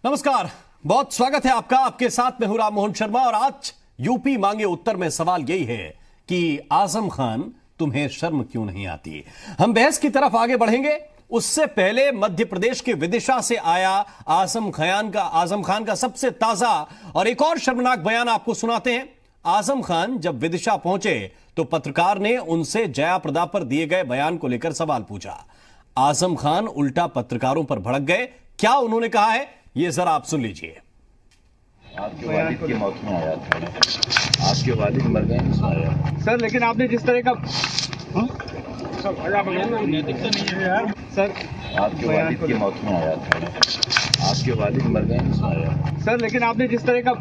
नमस्कार, बहुत स्वागत है आपका। आपके साथ में हूं राम मोहन शर्मा और आज यूपी मांगे उत्तर में सवाल यही है कि आजम खान तुम्हें शर्म क्यों नहीं आती। हम बहस की तरफ आगे बढ़ेंगे, उससे पहले मध्य प्रदेश के विदिशा से आया आजम खान का सबसे ताजा और एक और शर्मनाक बयान आपको सुनाते हैं। आजम खान जब विदिशा पहुंचे तो पत्रकार ने उनसे जया प्रदा पर दिए गए बयान को लेकर सवाल पूछा। आजम खान उल्टा पत्रकारों पर भड़क गए। क्या उन्होंने कहा है ये जरा आप सुन लीजिए। आपके वालिद की मौत में आया था, आपके वालिद मर गए इसमें आया सर, लेकिन आपने जिस तरह का सर आपके वालिद की मौत में आया था, आपके वालिद मर गए इसमें आया सर, लेकिन आपने जिस तरह का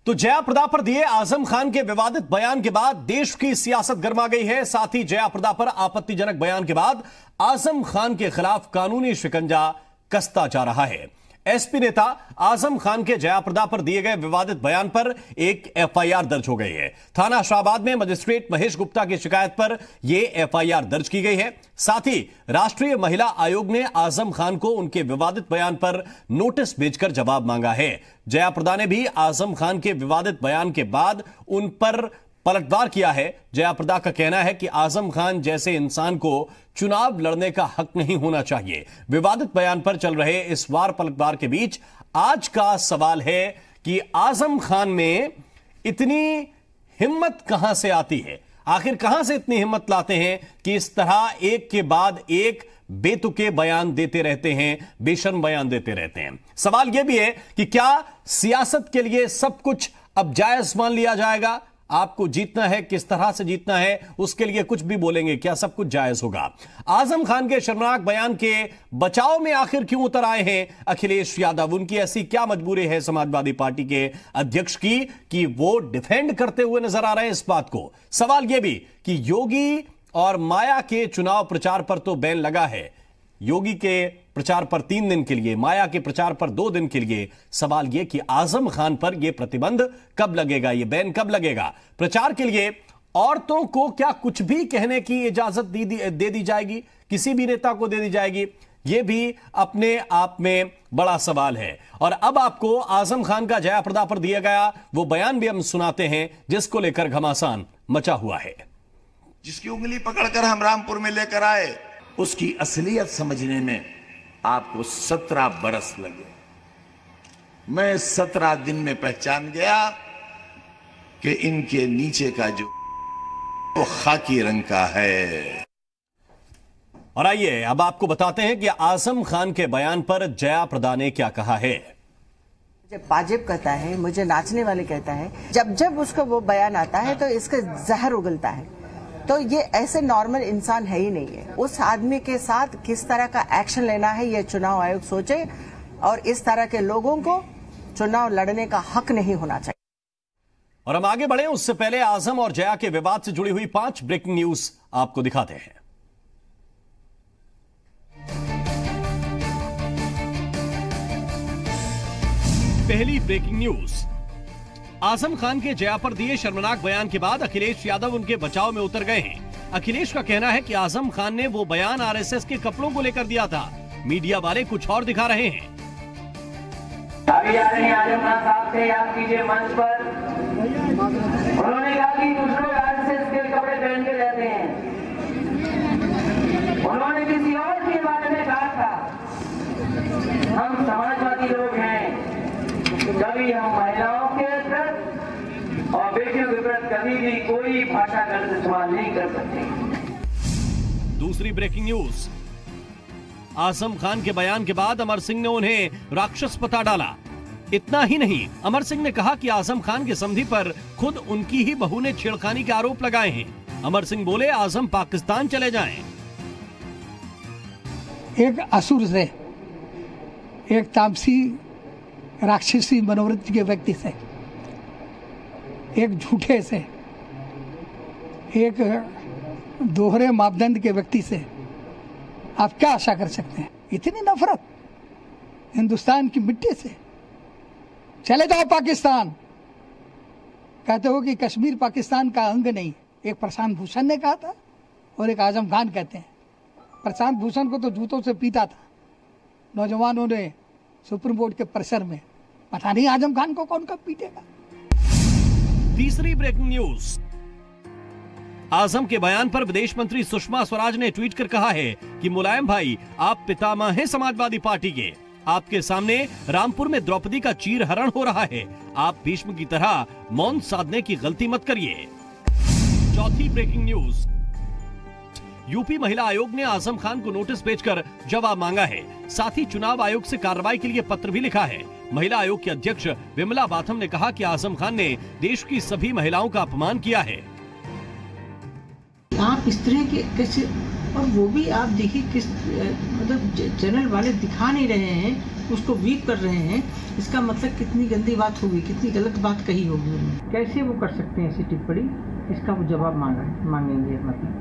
तो जया प्रदा पर दिए आजम खान के विवादित बयान के बाद देश की सियासत गर्मा गई है। साथ ही जया प्रदा पर आपत्तिजनक बयान के बाद आजम खान के खिलाफ कानूनी शिकंजा कसता जा रहा है। एसपी नेता आजम खान के जया प्रदा पर दिए गए विवादित बयान पर एक एफआईआर दर्ज हो गई है। थाना शाहबाद में मजिस्ट्रेट महेश गुप्ता की शिकायत पर यह एफआईआर दर्ज की गई है। साथ ही राष्ट्रीय महिला आयोग ने आजम खान को उनके विवादित बयान पर नोटिस भेजकर जवाब मांगा है। जया प्रदा ने भी आजम खान के विवादित बयान के बाद उन पर पलटवार किया है। जया प्रदा का कहना है कि आजम खान जैसे इंसान को चुनाव लड़ने का हक नहीं होना चाहिए। विवादित बयान पर चल रहे इस वार पलटवार के बीच आज का सवाल है कि आजम खान में इतनी हिम्मत कहां से आती है। आखिर कहां से इतनी हिम्मत लाते हैं कि इस तरह एक के बाद एक बेतुके बयान देते रहते हैं, बेशर्म बयान देते रहते हैं। सवाल यह भी है कि क्या सियासत के लिए सब कुछ अब जायज मान लिया जाएगा। आपको जीतना है, किस तरह से जीतना है, उसके लिए कुछ भी बोलेंगे, क्या सब कुछ जायज होगा। आजम खान के शर्मनाक बयान के बचाव में आखिर क्यों उतर आए हैं अखिलेश यादव। उनकी ऐसी क्या मजबूरी है समाजवादी पार्टी के अध्यक्ष की कि वो डिफेंड करते हुए नजर आ रहे हैं इस बात को। सवाल यह भी कि योगी और माया के चुनाव प्रचार पर तो बैन लगा है। योगी के प्रचार पर 3 दिन के लिए, माया के प्रचार पर 2 दिन के लिए। सवाल यह कि आजम खान पर यह प्रतिबंध कब लगेगा, यह बैन कब लगेगा। प्रचार के लिए औरतों को क्या कुछ भी कहने की इजाजत दे दी जाएगी, किसी भी नेता को दे दी जाएगी, यह भी अपने आप में बड़ा सवाल है। और अब आपको आजम खान का जया प्रदा पर दिया गया वो बयान भी हम सुनाते हैं जिसको लेकर घमासान मचा हुआ है। जिसकी उंगली पकड़कर हम रामपुर में लेकर आए, उसकी असलियत समझने में आपको 17 बरस लगे। मैं 17 दिन में पहचान गया कि इनके नीचे का जो वो खाकी रंग का है। और आइए अब आपको बताते हैं कि आजम खान के बयान पर जया प्रदा ने क्या कहा है। मुझे पाजिब कहता है, मुझे नाचने वाले कहता है। जब जब उसका वो बयान आता है तो इसका जहर उगलता है। तो ये ऐसे नॉर्मल इंसान है ही नहीं है। उस आदमी के साथ किस तरह का एक्शन लेना है ये चुनाव आयोग सोचे, और इस तरह के लोगों को चुनाव लड़ने का हक नहीं होना चाहिए। और हम आगे बढ़े उससे पहले आजम और जया के विवाद से जुड़ी हुई 5 ब्रेकिंग न्यूज आपको दिखाते हैं। पहली ब्रेकिंग न्यूज, आजम खान के जया पर दिए शर्मनाक बयान के बाद अखिलेश यादव उनके बचाव में उतर गए हैं। अखिलेश का कहना है कि आजम खान ने वो बयान आरएसएस के कपड़ों को लेकर दिया था, मीडिया वाले कुछ और दिखा रहे हैं। अभी आ रहे हैं आजम खान साहब थे, याद कीजिए मंच पर उन्होंने कहा कि कुछ लोग आरएसएस के कपड़े पहन के रहते हैं। उन्होंने किसी और के बारे में कहा था हम समाजवादी लोग हैं, कभी हम महिलाओं के प्रति और बेटियों के प्रति कभी भी कोई भाषा का इस्तेमाल नहीं कर सकते। दूसरी ब्रेकिंग न्यूज, आजम खान के बयान के बाद अमर सिंह ने उन्हें राक्षस बता डाला। इतना ही नहीं, अमर सिंह ने कहा कि आजम खान के समधी पर खुद उनकी ही बहू ने छेड़खानी के आरोप लगाए हैं। अमर सिंह बोले आजम पाकिस्तान चले जाएं। एक असुर से, एक तामसी राक्षसी मनोवृत्ति के व्यक्ति से, एक झूठे से, एक दोहरे मापदंड के व्यक्ति से आप क्या आशा कर सकते हैं। इतनी नफरत हिंदुस्तान की मिट्टी से। चले जाओ पाकिस्तान। कहते हो कि कश्मीर पाकिस्तान का अंग नहीं। एक प्रशांत भूषण ने कहा था और एक आजम खान कहते हैं। प्रशांत भूषण को तो जूतों से पीटा था, नौजवानों ने सुप्रीम कोर्ट के प्रेशर में, पता नहीं आजम खान को कौन कब पीटेगा। तीसरी ब्रेकिंग न्यूज। आजम के बयान पर विदेश मंत्री सुषमा स्वराज ने ट्वीट कर कहा है कि मुलायम भाई, आप पितामह हैं समाजवादी पार्टी के। आपके सामने रामपुर में द्रौपदी का चीरहरण हो रहा है। आप भीष्म की तरह मौन साधने की गलती मत करिए। चौथी ब्रेकिंग न्यूज। यूपी महिला आयोग ने आजम खान को नोटिस भेजकर जवाब मांगा है। साथ ही चुनाव आयोग से कार्रवाई के लिए पत्र भी लिखा है। महिला आयोग के अध्यक्ष विमला बाथम ने कहा कि आजम खान ने देश की सभी महिलाओं का अपमान किया है। आप इस तरह के कैसे, और वो भी आप देखिए किस मतलब चैनल वाले दिखा नहीं रहे हैं, उसको वीक कर रहे हैं। इसका मतलब कितनी गंदी बात होगी, कितनी गलत बात कही होगी उन्होंने। कैसे वो कर सकते हैं ऐसी टिप्पणी, इसका वो जवाब मांगेंगे। मतलब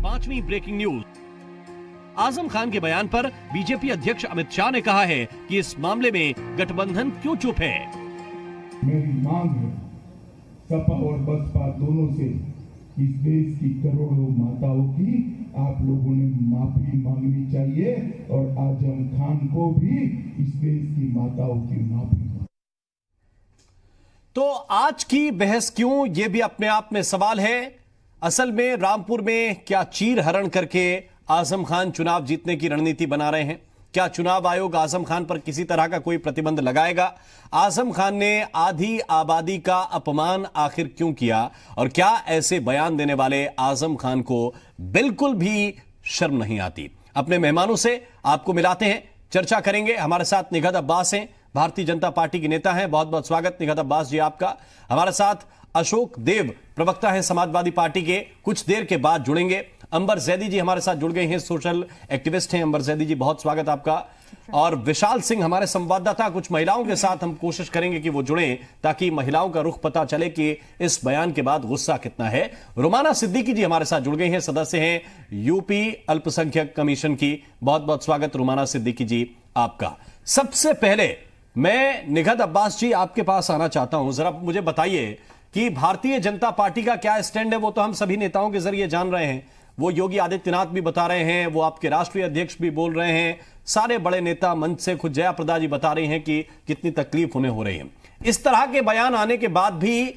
पांचवी ब्रेकिंग न्यूज। आजम खान के बयान पर बीजेपी अध्यक्ष अमित शाह ने कहा है कि इस मामले में गठबंधन क्यों चुप है। मेरी मांग है सपा और बसपा दोनों से, इस देश की करोड़ों माताओं की आप लोगों ने माफी मांगनी चाहिए और आजम खान को भी इस देश की माताओं की माफी। तो आज की बहस क्यों, यह भी अपने आप में सवाल है। असल में रामपुर में क्या चीरहरण करके आजम खान चुनाव जीतने की रणनीति बना रहे हैं? क्या चुनाव आयोग आजम खान पर किसी तरह का कोई प्रतिबंध लगाएगा? आजम खान ने आधी आबादी का अपमान आखिर क्यों किया? और क्या ऐसे बयान देने वाले आजम खान को बिल्कुल भी शर्म नहीं आती? अपने मेहमानों से आपको मिलाते हैं, चर्चा करेंगे। हमारे साथ निगहत अब्बास हैं, भारतीय जनता पार्टी के नेता हैं। बहुत बहुत स्वागत निगहत अब्बास जी आपका। हमारे साथ अशोक देव, प्रवक्ता हैं समाजवादी पार्टी के, कुछ देर के बाद जुड़ेंगे। अंबर जैदी जी हमारे साथ जुड़ गए हैं, सोशल एक्टिविस्ट हैं। अंबर जैदी जी, बहुत स्वागत आपका। और विशाल सिंह हमारे संवाददाता, कुछ महिलाओं के साथ हम कोशिश करेंगे कि वो जुड़ें ताकि महिलाओं का रुख पता चले कि इस बयान के बाद गुस्सा कितना है। रुमाना सिद्दीकी जी हमारे साथ जुड़ गई हैं, सदस्य हैं यूपी अल्पसंख्यक कमीशन की। बहुत बहुत स्वागत रुमाना सिद्दीकी जी आपका। सबसे पहले मैं निगहत अब्बास जी आपके पास आना चाहता हूं। जरा मुझे बताइए कि भारतीय जनता पार्टी का क्या स्टैंड है। वो तो हम सभी नेताओं के जरिए जान रहे हैं, वो योगी आदित्यनाथ भी बता रहे हैं, वो आपके राष्ट्रीय अध्यक्ष भी बोल रहे हैं, सारे बड़े नेता मंच से, खुद जया प्रदा जी बता रही हैं कि कितनी तकलीफ उन्हें हो रही है। इस तरह के बयान आने के बाद भी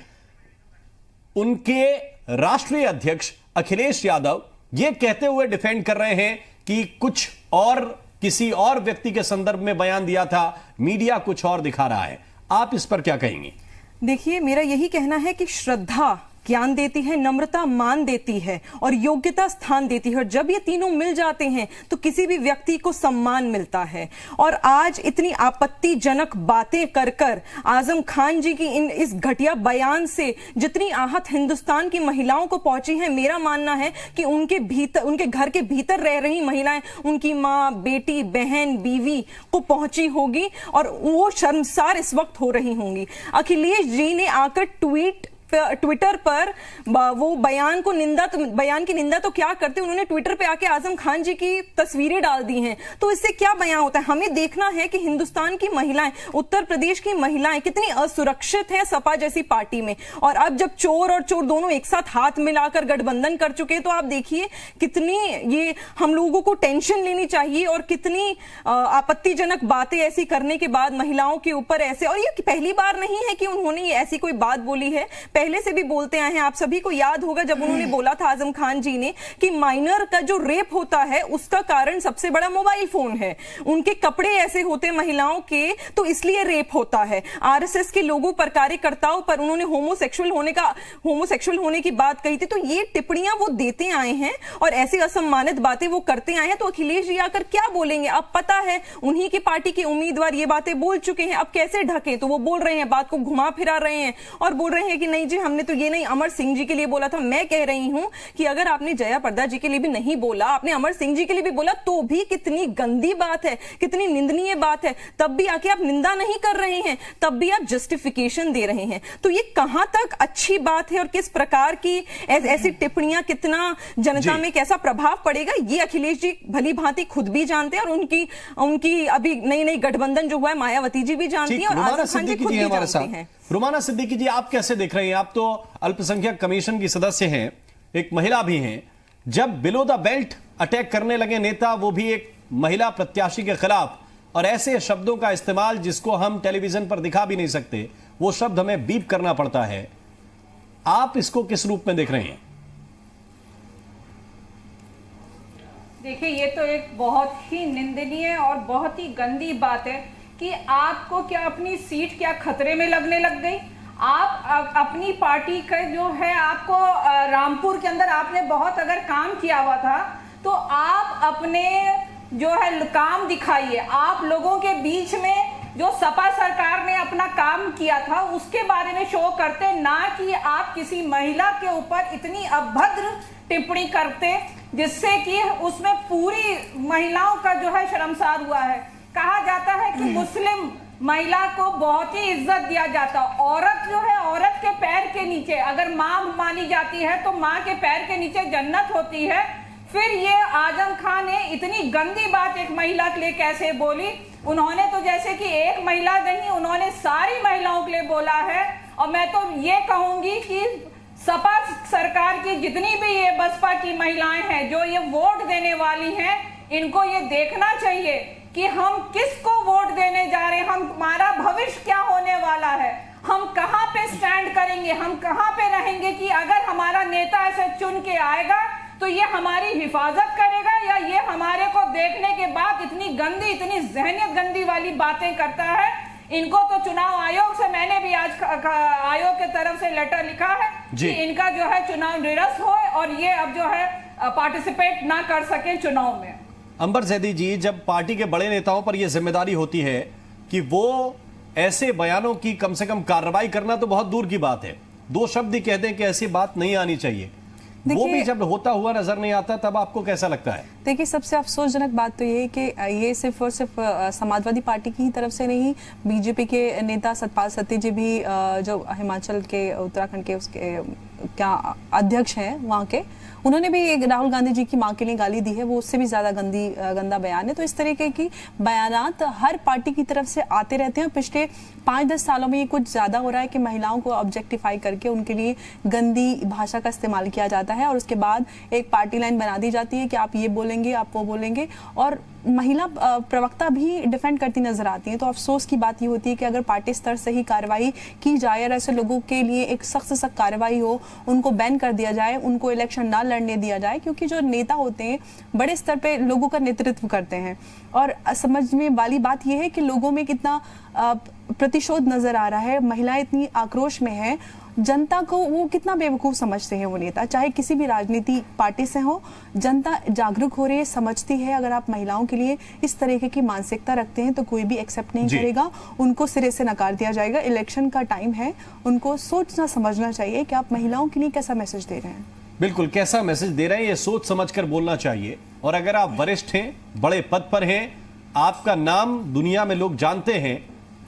उनके राष्ट्रीय अध्यक्ष अखिलेश यादव ये कहते हुए डिफेंड कर रहे हैं कि कुछ और, किसी और व्यक्ति के संदर्भ में बयान दिया था, मीडिया कुछ और दिखा रहा है। आप इस पर क्या कहेंगे? देखिए, मेरा यही कहना है कि श्रद्धा ज्ञान देती है, नम्रता मान देती है और योग्यता स्थान देती है। और जब ये तीनों मिल जाते हैं तो किसी भी व्यक्ति को सम्मान मिलता है। और आज इतनी आपत्तिजनक बातें कर कर आजम खान जी की इस घटिया बयान से जितनी आहत हिंदुस्तान की महिलाओं को पहुंची है, मेरा मानना है कि उनके भीतर, उनके घर के भीतर रह रही महिलाएं, उनकी माँ, बेटी, बहन, बीवी को पहुंची होगी और वो शर्मसार इस वक्त हो रही होंगी। अखिलेश जी ने आकर ट्विटर पर वो बयान की निंदा तो क्या करते, उन्होंने ट्विटर पे आके आजम खान जी की तस्वीरें डाल दी हैं। तो इससे क्या बयान होता है? हमें देखना है कि हिंदुस्तान की महिलाएं, उत्तर प्रदेश की महिलाएं कितनी असुरक्षित हैं सपा जैसी पार्टी में। और अब जब चोर और चोर दोनों एक साथ हाथ मिलाकर गठबंधन कर चुके हैं, तो आप देखिए कितनी ये हम लोगों को टेंशन लेनी चाहिए और कितनी आपत्तिजनक बातें ऐसी करने के बाद महिलाओं के ऊपर ऐसे। और ये पहली बार नहीं है कि उन्होंने ऐसी कोई बात बोली है, पहले से भी बोलते आए हैं। आप सभी को याद होगा जब उन्होंने बोला था आजम खान जी ने कि माइनर का जो रेप होता है उसका कारण सबसे बड़ा मोबाइल फोन है, उनके कपड़े ऐसे होते महिलाओं के तो इसलिए रेप होता है। आरएसएस के लोगों पर, कार्यकर्ताओं पर उन्होंने होमोसेक्सुअल होने की बात कही थी। तो ये टिप्पणियां वो देते आए हैं और ऐसी असम्मानित बातें वो करते आए हैं। तो अखिलेश जी आकर क्या बोलेंगे? अब पता है उन्हीं की पार्टी के उम्मीदवार ये बातें बोल चुके हैं, अब कैसे ढके? तो वो बोल रहे हैं, बात को घुमा फिरा रहे हैं और बोल रहे हैं कि नहीं जी हमने तो ये नहीं अमर सिंह जी के लिए बोला था। मैं कह रही हूं कि अगर आपने जया प्रदा जी के लिए भी नहीं बोला, आपने अमर सिंह जी के लिए भी बोला, तो भी कितनी गंदी बात है, कितनी निंदनीय बात है। तब भी आके आप निंदा नहीं कर रहे हैं, तब भी आप जस्टिफिकेशन दे रहे हैं। तो ये कहां तक अच्छी बात है और किस प्रकार की ऐसी टिप्पणियां कितना जनता में कैसा प्रभाव पड़ेगा, ये अखिलेश जी भली भांति खुद भी जानते हैं और उनकी अभी नई गठबंधन जो हुआ है मायावती जी भी जानती है और आजम खान जी खुद भी जानते हैं। रुमाना सिद्दीकी जी, आप कैसे देख रहे हैं? आप तो अल्पसंख्यक कमीशन की सदस्य हैं, एक महिला भी हैं। जब बिलो द बेल्ट अटैक करने लगे नेता, वो भी एक महिला प्रत्याशी के खिलाफ और ऐसे शब्दों का इस्तेमाल जिसको हम टेलीविजन पर दिखा भी नहीं सकते, वो शब्द हमें बीप करना पड़ता है। आप इसको किस रूप में देख रहे हैं? देखिए, ये तो एक बहुत ही निंदनीय और बहुत ही गंदी बात है कि आपको क्या अपनी सीट क्या खतरे में लगने लग गई? आप अपनी पार्टी का जो है, आपको रामपुर के अंदर आपने बहुत अगर काम किया हुआ था तो आप अपने जो है काम दिखाइए। आप लोगों के बीच में जो सपा सरकार ने अपना काम किया था उसके बारे में शो करते, ना कि आप किसी महिला के ऊपर इतनी अभद्र टिप्पणी करते जिससे कि उसमें पूरी महिलाओं का जो है शर्मसार हुआ है। कहा जाता है कि मुस्लिम महिला को बहुत ही इज्जत दिया जाता। औरत जो है, औरत के पैर के नीचे अगर माँ मानी जाती है तो माँ के पैर के नीचे जन्नत होती है। फिर ये आजम खान ने इतनी गंदी बात एक महिला के लिए कैसे बोली? उन्होंने तो जैसे कि एक महिला नहीं, उन्होंने सारी महिलाओं के लिए बोला है। और मैं तो ये कहूंगी कि सपा सरकार की जितनी भी ये बसपा की महिलाएं हैं जो ये वोट देने वाली हैं, इनको ये देखना चाहिए कि हम किसको वोट देने जा रहे हैं, हमारा भविष्य क्या होने वाला है, हम कहां पे स्टैंड करेंगे, हम कहां पे रहेंगे कि अगर हमारा नेता ऐसे चुन के आएगा तो ये हमारी हिफाजत करेगा या ये हमारे को देखने के बाद इतनी गंदी, इतनी जहनियत गंदी वाली बातें करता है। इनको तो चुनाव आयोग से, मैंने भी आज आयोग के तरफ से लेटर लिखा है कि इनका जो है चुनाव निरस्त हो और ये अब जो है पार्टिसिपेट ना कर सके चुनाव में। अंबर जैदी जी, जब पार्टी के बड़े नेताओं पर यह जिम्मेदारी होती है कि वो ऐसे बयानों की कम से कम कार्रवाई करना तो बहुत दूर की बात है, दो शब्द ही कह दें कि ऐसी बात नहीं आनी चाहिए, वो भी जब होता हुआ नजर नहीं आता, तब आपको कैसा लगता है? देखिए, सबसे अफसोसजनक बात तो ये है कि ये सिर्फ और सिर्फ समाजवादी पार्टी की ही तरफ से नहीं, बीजेपी के नेता सतपाल सत्ती जी भी जो हिमाचल के, उत्तराखंड के उसके क्या अध्यक्ष हैं वहाँ के, उन्होंने भी राहुल गांधी जी की मां के लिए गाली दी है। वो उससे भी ज्यादा गंदा बयान है। तो इस तरीके की बयानात हर पार्टी की तरफ से आते रहते हैं। पिछले 5-10 सालों में ये कुछ ज्यादा हो रहा है कि महिलाओं को ऑब्जेक्टिफाई करके उनके लिए गंदी भाषा का इस्तेमाल किया जाता है और उसके बाद एक पार्टी लाइन बना दी जाती है कि आप ये बोलेंगे, आप वो बोलेंगे, और महिला प्रवक्ता भी डिफेंड करती नजर आती हैं। तो अफसोस की बात ये होती है कि अगर पार्टी स्तर से ही कार्रवाई की जाए और ऐसे लोगों के लिए एक सख्त से सख्त कार्रवाई हो, उनको बैन कर दिया जाए, उनको इलेक्शन ना लड़ने दिया जाए, क्योंकि जो नेता होते हैं बड़े स्तर पे लोगों का नेतृत्व करते हैं। और समझने वाली बात यह है कि लोगों में कितना प्रतिशोध नजर आ रहा है, महिलाएं इतनी आक्रोश में है, जनता को वो कितना बेवकूफ समझते हैं वो नेता, चाहे किसी भी राजनीति पार्टी से हो। जनता जागरूक हो रही है, समझती है अगर आप महिलाओं के लिए इस तरीके की मानसिकता रखते हैं तो कोई भी एक्सेप्ट नहीं करेगा, उनको सिरे से नकार दिया जाएगा। इलेक्शन का टाइम है, उनको सोचना समझना चाहिए कि आप महिलाओं के लिए कैसा मैसेज दे रहे हैं। बिल्कुल, कैसा मैसेज दे रहे हैं ये सोच समझकर बोलना चाहिए। और अगर आप वरिष्ठ हैं, बड़े पद पर हैं, आपका नाम दुनिया में लोग जानते हैं,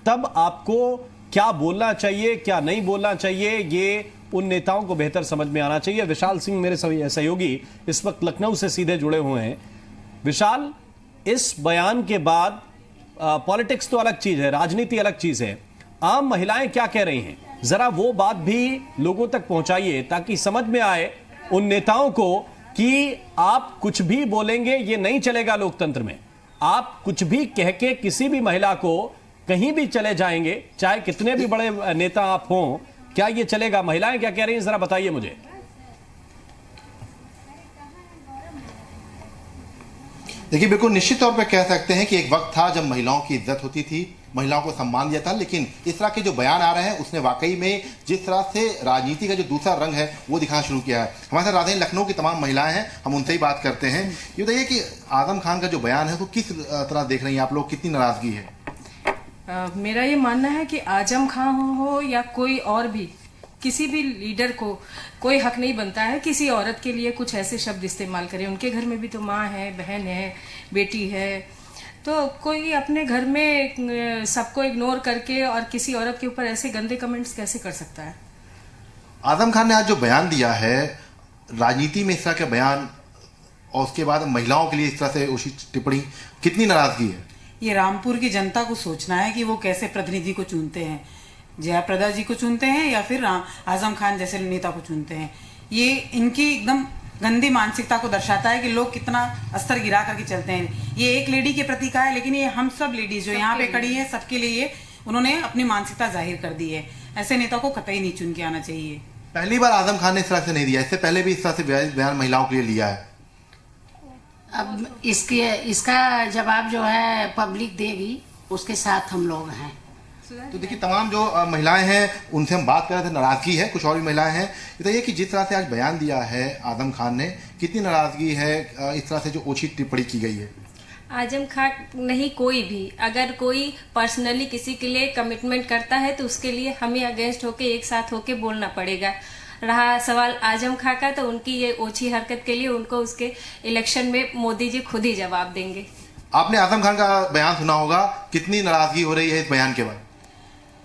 तब आपको क्या बोलना चाहिए, क्या नहीं बोलना चाहिए, ये उन नेताओं को बेहतर समझ में आना चाहिए। विशाल सिंह मेरे सहयोगी इस वक्त लखनऊ से सीधे जुड़े हुए हैं। विशाल, इस बयान के बाद पॉलिटिक्स तो अलग चीज है, राजनीति अलग चीज है, आम महिलाएं क्या कह रही हैं, जरा वो बात भी लोगों तक पहुंचाइए ताकि समझ में आए उन नेताओं को कि आप कुछ भी बोलेंगे ये नहीं चलेगा लोकतंत्र में। आप कुछ भी कह के किसी भी महिला को कहीं भी चले जाएंगे, चाहे कितने भी बड़े नेता आप हों, क्या ये चलेगा? महिलाएं क्या कह रही हैं, जरा बताइए मुझे। देखिए, बिल्कुल निश्चित तौर पर कह सकते हैं कि एक वक्त था जब महिलाओं की इज्जत होती थी, महिलाओं को सम्मान दिया था, लेकिन इस तरह के जो बयान आ रहे हैं उसने वाकई में जिस तरह से राजनीति का जो दूसरा रंग है वो दिखाना शुरू किया है। हमारे साथ राजधानी लखनऊ की तमाम महिलाएं हैं, हम उनसे ही बात करते हैं। ये बताइए कि आजम खान का जो बयान है वो किस तरह देख रही हैं आप लोग, कितनी नाराजगी है? मेरा ये मानना है कि आजम खान हो या कोई और भी, किसी भी लीडर को कोई हक नहीं बनता है किसी औरत के लिए कुछ ऐसे शब्द इस्तेमाल करे। उनके घर में भी तो माँ है, बहन है, बेटी है, तो कोई अपने घर में सबको इग्नोर करके और किसी औरत के ऊपर ऐसे गंदे कमेंट्स कैसे कर सकता है? आजम खान ने आज जो बयान दिया है, राजनीति में इस तरह का बयान और उसके बाद महिलाओं के लिए इस तरह से उसी टिप्पणी, कितनी नाराजगी है? ये रामपुर की जनता को सोचना है कि वो कैसे प्रतिनिधि को चुनते हैं, जयाप्रदा जी को चुनते हैं या फिर आजम खान जैसे नेता को चुनते हैं। ये इनकी एकदम गंदी मानसिकता को दर्शाता है कि लोग कितना स्तर गिरा करके चलते हैं। ये एक लेडी के प्रति का है, लेकिन ये हम सब लेडीज जो यहाँ पे खड़ी है सबके लिए उन्होंने अपनी मानसिकता जाहिर कर दी है। ऐसे नेता को कतई नहीं चुन के आना चाहिए। पहली बार आजम खान ने इस तरह से नहीं दिया, इससे पहले भी इस तरह से बयान महिलाओं के लिए लिया है। अब इसका जवाब जो है पब्लिक देगी, उसके साथ हम लोग हैं। तो देखिए तमाम जो महिलाएं हैं उनसे हम बात कर रहे थे, नाराजगी है, कुछ और भी महिलाएं हैं। बताइए कि जिस तरह से आज बयान दिया है आजम खान ने, कितनी नाराजगी है इस तरह से जो ओछी टिप्पणी की गई है? आजम खान नहीं, कोई भी अगर कोई पर्सनली किसी के लिए कमिटमेंट करता है तो उसके लिए हमें अगेंस्ट होके एक साथ होके बोलना पड़ेगा। रहा सवाल आजम खान का, तो उनकी ये ओछी हरकत के लिए उनको उसके इलेक्शन में मोदी जी खुद ही जवाब देंगे। आपने आजम खान का बयान सुना होगा, कितनी नाराजगी हो रही है इस बयान के बाद?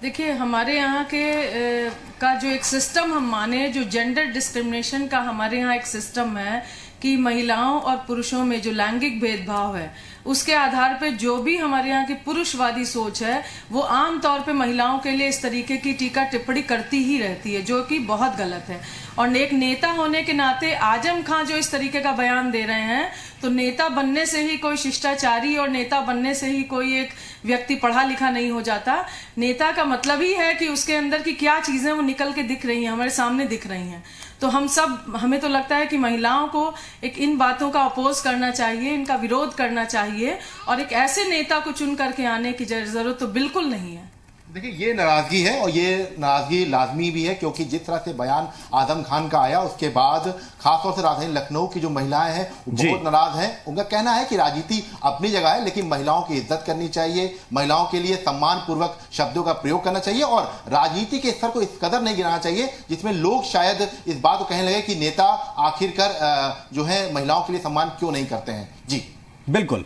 देखिए हमारे यहाँ के का जो एक सिस्टम हम माने, जो जेंडर डिस्क्रिमिनेशन का हमारे यहाँ एक सिस्टम है कि महिलाओं और पुरुषों में जो लैंगिक भेदभाव है उसके आधार पे जो भी हमारे यहाँ की पुरुषवादी सोच है वो आम तौर पे महिलाओं के लिए इस तरीके की टीका टिप्पणी करती ही रहती है, जो कि बहुत गलत है। और एक नेता होने के नाते आजम खान जो इस तरीके का बयान दे रहे हैं, तो नेता बनने से ही कोई शिष्टाचारी और नेता बनने से ही कोई एक व्यक्ति पढ़ा लिखा नहीं हो जाता। नेता का मतलब ही है कि उसके अंदर की क्या चीजें वो निकल के दिख रही हैं, हमारे सामने दिख रही हैं। तो हमें तो लगता है कि महिलाओं को एक इन बातों का अपोज करना चाहिए, इनका विरोध करना चाहिए, और एक ऐसे नेता को चुन करके आने की जरूरत तो बिल्कुल नहीं है। देखिए ये नाराजगी है और ये नाराजगी लाजमी भी है, क्योंकि जिस तरह से बयान आजम खान का आया उसके बाद खासतौर से राजधानी लखनऊ की जो महिलाएं हैं बहुत नाराज हैं। उनका कहना है कि राजनीति अपनी जगह है, लेकिन महिलाओं की इज्जत करनी चाहिए, महिलाओं के लिए सम्मान पूर्वक शब्दों का प्रयोग करना चाहिए और राजनीति के स्तर को इस कदर नहीं गिराना चाहिए जिसमें लोग शायद इस बात को कहने लगे कि नेता आखिरकार जो है महिलाओं के लिए सम्मान क्यों नहीं करते हैं। जी बिल्कुल,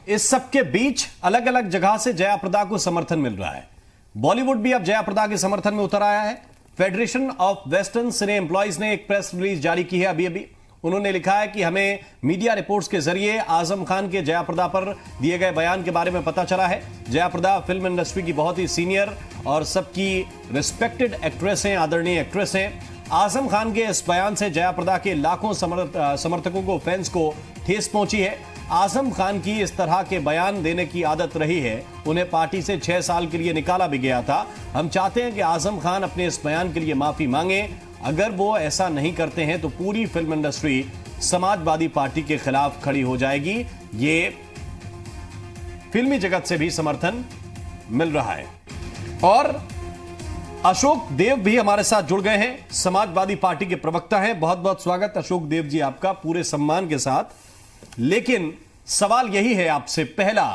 इस सबके बीच अलग अलग जगह से जया प्रदा को समर्थन मिल रहा है। बॉलीवुड भी अब जया प्रदा के समर्थन में उतर आया है। Federation of western cine employees ने एक प्रेस रिलीज जारी की है अभी। उन्होंने लिखा है कि हमें मीडिया रिपोर्ट्स के जरिए आजम खान के जया प्रदा पर दिए गए बयान के बारे में पता चला है। जया प्रदा फिल्म इंडस्ट्री की बहुत ही सीनियर और सबकी रिस्पेक्टेड एक्ट्रेस हैं, आदरणीय एक्ट्रेस हैं। आजम खान के इस बयान से जया प्रदा के लाखों समर्थकों को, फैंस को ठेस पहुंची है। आजम खान की इस तरह के बयान देने की आदत रही है, उन्हें पार्टी से 6 साल के लिए निकाला भी गया था। हम चाहते हैं कि आजम खान अपने इस बयान के लिए माफी मांगे। अगर वो ऐसा नहीं करते हैं तो पूरी फिल्म इंडस्ट्री समाजवादी पार्टी के खिलाफ खड़ी हो जाएगी। ये फिल्मी जगत से भी समर्थन मिल रहा है। और अशोक देव भी हमारे साथ जुड़ गए हैं, समाजवादी पार्टी के प्रवक्ता हैं। बहुत बहुत स्वागत अशोक देव जी आपका, पूरे सम्मान के साथ। लेकिन सवाल यही है आपसे पहला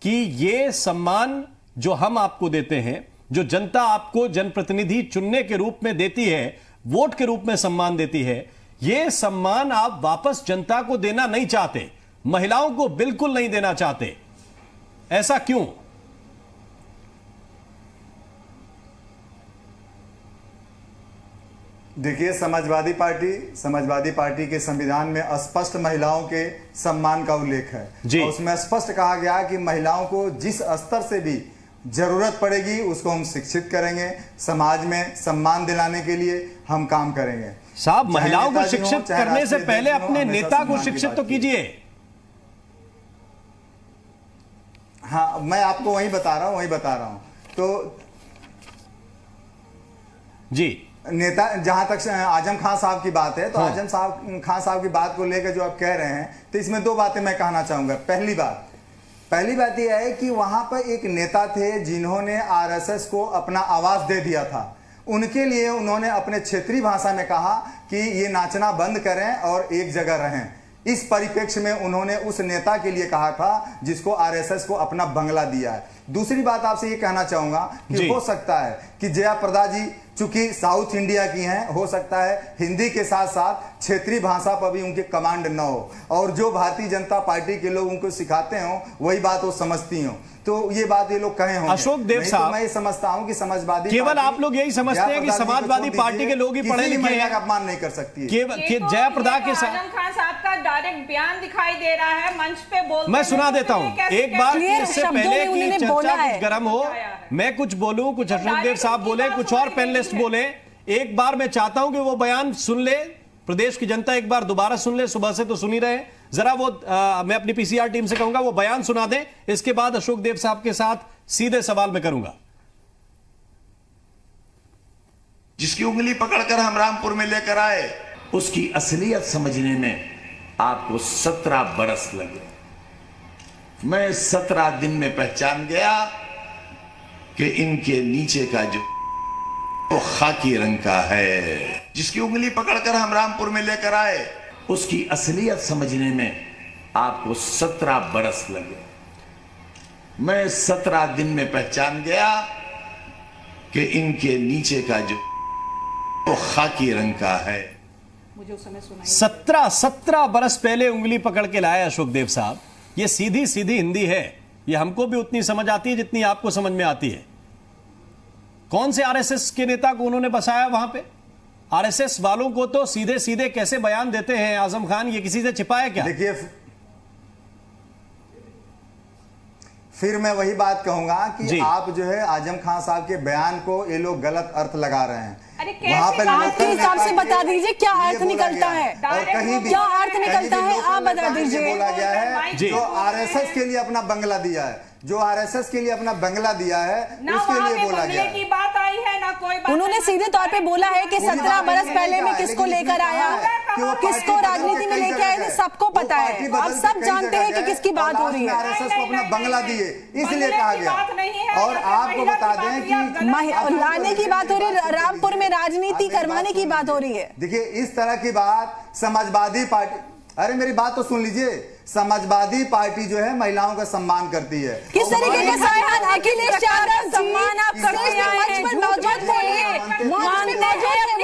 कि ये सम्मान जो हम आपको देते हैं, जो जनता आपको जनप्रतिनिधि चुनने के रूप में देती है, वोट के रूप में सम्मान देती है, ये सम्मान आप वापस जनता को देना नहीं चाहते, महिलाओं को बिल्कुल नहीं देना चाहते, ऐसा क्यों? देखिए, समाजवादी पार्टी के संविधान में स्पष्ट महिलाओं के सम्मान का उल्लेख है और उसमें स्पष्ट कहा गया कि महिलाओं को जिस स्तर से भी जरूरत पड़ेगी उसको हम शिक्षित करेंगे, समाज में सम्मान दिलाने के लिए हम काम करेंगे। साहब, महिलाओं को शिक्षित करने से पहले अपने नेता को शिक्षित तो कीजिए। हाँ, मैं आपको वही बता रहा हूं। तो जी, नेता, जहां तक आजम खान साहब की बात है, तो आजम खान साहब की बात को लेकर जो आप कह रहे हैं, तो इसमें 2 बातें मैं कहना चाहूंगा। पहली बात यह है कि वहां पर एक नेता थे जिन्होंने आरएसएस को अपना आवाज दे दिया था। उनके लिए उन्होंने अपने क्षेत्रीय भाषा में कहा कि ये नाचना बंद करें और एक जगह रहें। इस परिप्रेक्ष्य में उन्होंने उस नेता के लिए कहा था जिसको आरएसएस को अपना बंगला दिया है। दूसरी बात आपसे ये कहना चाहूंगा कि हो सकता है कि जया प्रदा जी चूंकि साउथ इंडिया की हैं, हो सकता है हिंदी के साथ साथ क्षेत्रीय भाषा पर भी उनके कमांड न हो और जो भारतीय जनता पार्टी के लोग उनको सिखाते हो वही बात वो समझती हो, तो ये बात ये लोग कहे होंगे। अशोक देव साहब, तो मैं ये समझता हूं कि समाजवादी केवल आप लोग यही समझते हैं कि समाजवादी पार्टी के लोग ही पढ़े लिखे हैं, अपमान नहीं कर सकती है। जया प्रदा के साथ आजम खान साहब का डायरेक्ट बयान दिखाई दे रहा है मंच पे बोलते। मैं सुना देता हूं एक बार, इससे पहले कि चर्चा कुछ गर्म हो, मैं कुछ बोलूं, कुछ अशोक देव साहब बोले, कुछ और पैनलिस्ट बोले। एक बार मैं चाहता हूं कि वो बयान सुन ले प्रदेश की जनता एक बार दोबारा सुन ले, सुबह से तो सुन ही रहे हैं। जरा वो मैं अपनी पीसीआर टीम से कहूंगा वो बयान सुना दें, इसके बाद अशोक देव साहब के साथ सीधे सवाल मैं करूंगा। जिसकी उंगली पकड़कर हम रामपुर में लेकर आए, उसकी असलियत समझने में आपको 17 बरस लगे। मैं 17 दिन में पहचान गया कि इनके नीचे का जो वो खाकी रंग का है। जिसकी उंगली पकड़कर हम रामपुर में लेकर आए, उसकी असलियत समझने में आपको 17 बरस लगे। मैं 17 दिन में पहचान गया कि इनके नीचे का जो वो खाकी रंग का है। मुझे उस समय सुनाई 17 बरस पहले उंगली पकड़ के लाए अशोक देव साहब। ये सीधी सीधी हिंदी है, ये हमको भी उतनी समझ आती है जितनी आपको समझ में आती है। कौन से आरएसएस के नेता को उन्होंने बसाया वहां पे? आरएसएस वालों को तो सीधे सीधे कैसे बयान देते हैं आजम खान, ये किसी से छिपाया क्या? देखिए, फिर मैं वही बात कहूंगा कि आप जो है आजम खान साहब के बयान को ये लोग गलत अर्थ लगा रहे हैं। वहाँ पर आपके हिसाब से बता दीजिए क्या अर्थ निकलता है, और कहीं भी क्या अर्थ निकलता है आप बता दीजिए। बोला गया है जो आरएसएस के लिए अपना बंगला दिया है, जो आरएसएस के लिए अपना बंगला दिया है, उसके लिए बोला गया है। की बात आई है ना कोई बात। उन्होंने सीधे तौर पे बोला है कि 17 बरस पहले में किसको लेकर आया, किसको राजनीति में लेकर आए थे, सबको पता है। आप सब जानते हैं कि किसकी बात हो रही है। आरएसएस को अपना बंगला दिए इसलिए कहा गया। और आपको बता दें कि लाने की बात हो रही है, रामपुर में राजनीति करवाने की बात हो रही है। देखिए, इस तरह की बात समाजवादी पार्टी, अरे मेरी बात तो सुन लीजिए, समाजवादी पार्टी जो है महिलाओं का सम्मान करती है। किस तरीके के सम्मान? अखिलेश यादव सम्मान आप करते हैं,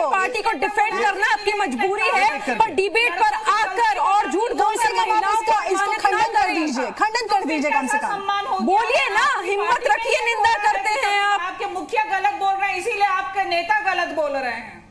पार्टी को डिफेंड करना आपकी मजबूरी है, पर डिबेट पर आकर और झूठ बोलकर महिलाओं को इसको खंडन कर दीजिए, खंडन कर दीजिए, कम से कम बोलिए ना, हिम्मत रखिए। निंदा करते हैं आप, आपके मुखिया गलत बोल रहे हैं, इसीलिए आपके नेता गलत बोल रहे हैं।